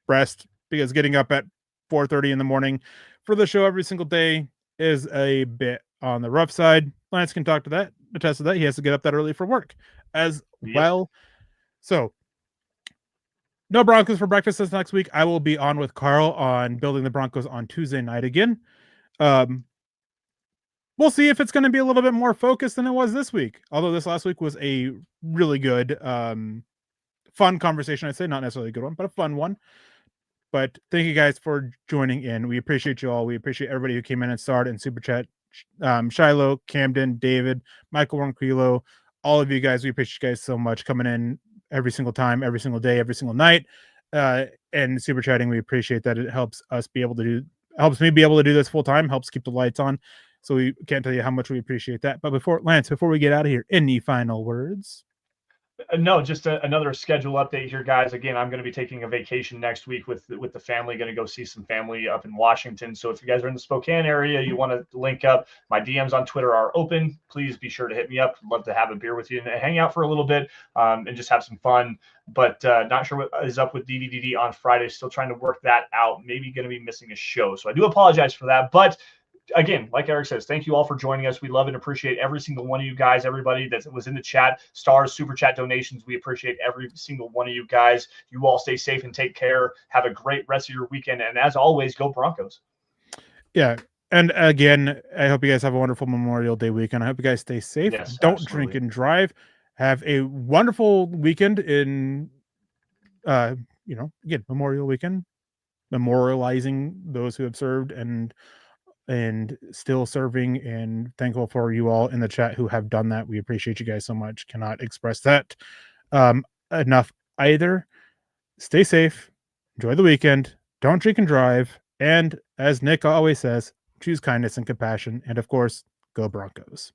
rest, because getting up at 4:30 in the morning for the show every single day is a bit on the rough side. Lance can attest to that. He has to get up that early for work as well. So no Broncos for Breakfast this next week. I will be on with Carl on Building the Broncos on Tuesday night again. We'll see if it's going to be a little bit more focused than it was this week. Although this last week was a really good, fun conversation. I'd say not necessarily a good one, but a fun one. But thank you guys for joining in. We appreciate you all. We appreciate everybody who came in and starred in Super Chat. Shiloh, Camden, David, Michael Ronquillo, all of you guys. We appreciate you guys so much coming in every single time, every single day, every single night, and super chatting. We appreciate that. It helps us helps me be able to do this full time, helps keep the lights on. So we can't tell you how much we appreciate that. But before we get out of here, any final words? No, just another schedule update here, guys. Again, I'm going to be taking a vacation next week with the family. Going to go see some family up in Washington. So if you guys are in the Spokane area, you want to link up, my DMs on Twitter are open. Please be sure to hit me up. Love to have a beer with you and hang out for a little bit and just have some fun. But not sure what is up with DVDD on Friday. Still trying to work that out. Maybe going to be missing a show. So I do apologize for that. But again, like Erick says, thank you all for joining us. We love and appreciate every single one of you guys, everybody that was in the chat, stars, super chat donations. We appreciate every single one of you guys. You all stay safe and take care. Have a great rest of your weekend. And as always, go Broncos. Yeah. And again, I hope you guys have a wonderful Memorial Day weekend. I hope you guys stay safe. Yes, don't drink and drive. Have a wonderful weekend in, again, Memorial Weekend, memorializing those who have served and still serving, and thankful for you all in the chat who have done that. We appreciate you guys so much. Cannot express that enough either. Stay safe. Enjoy the weekend. Don't drink and drive. And as Nick always says, choose kindness and compassion. And of course, go Broncos.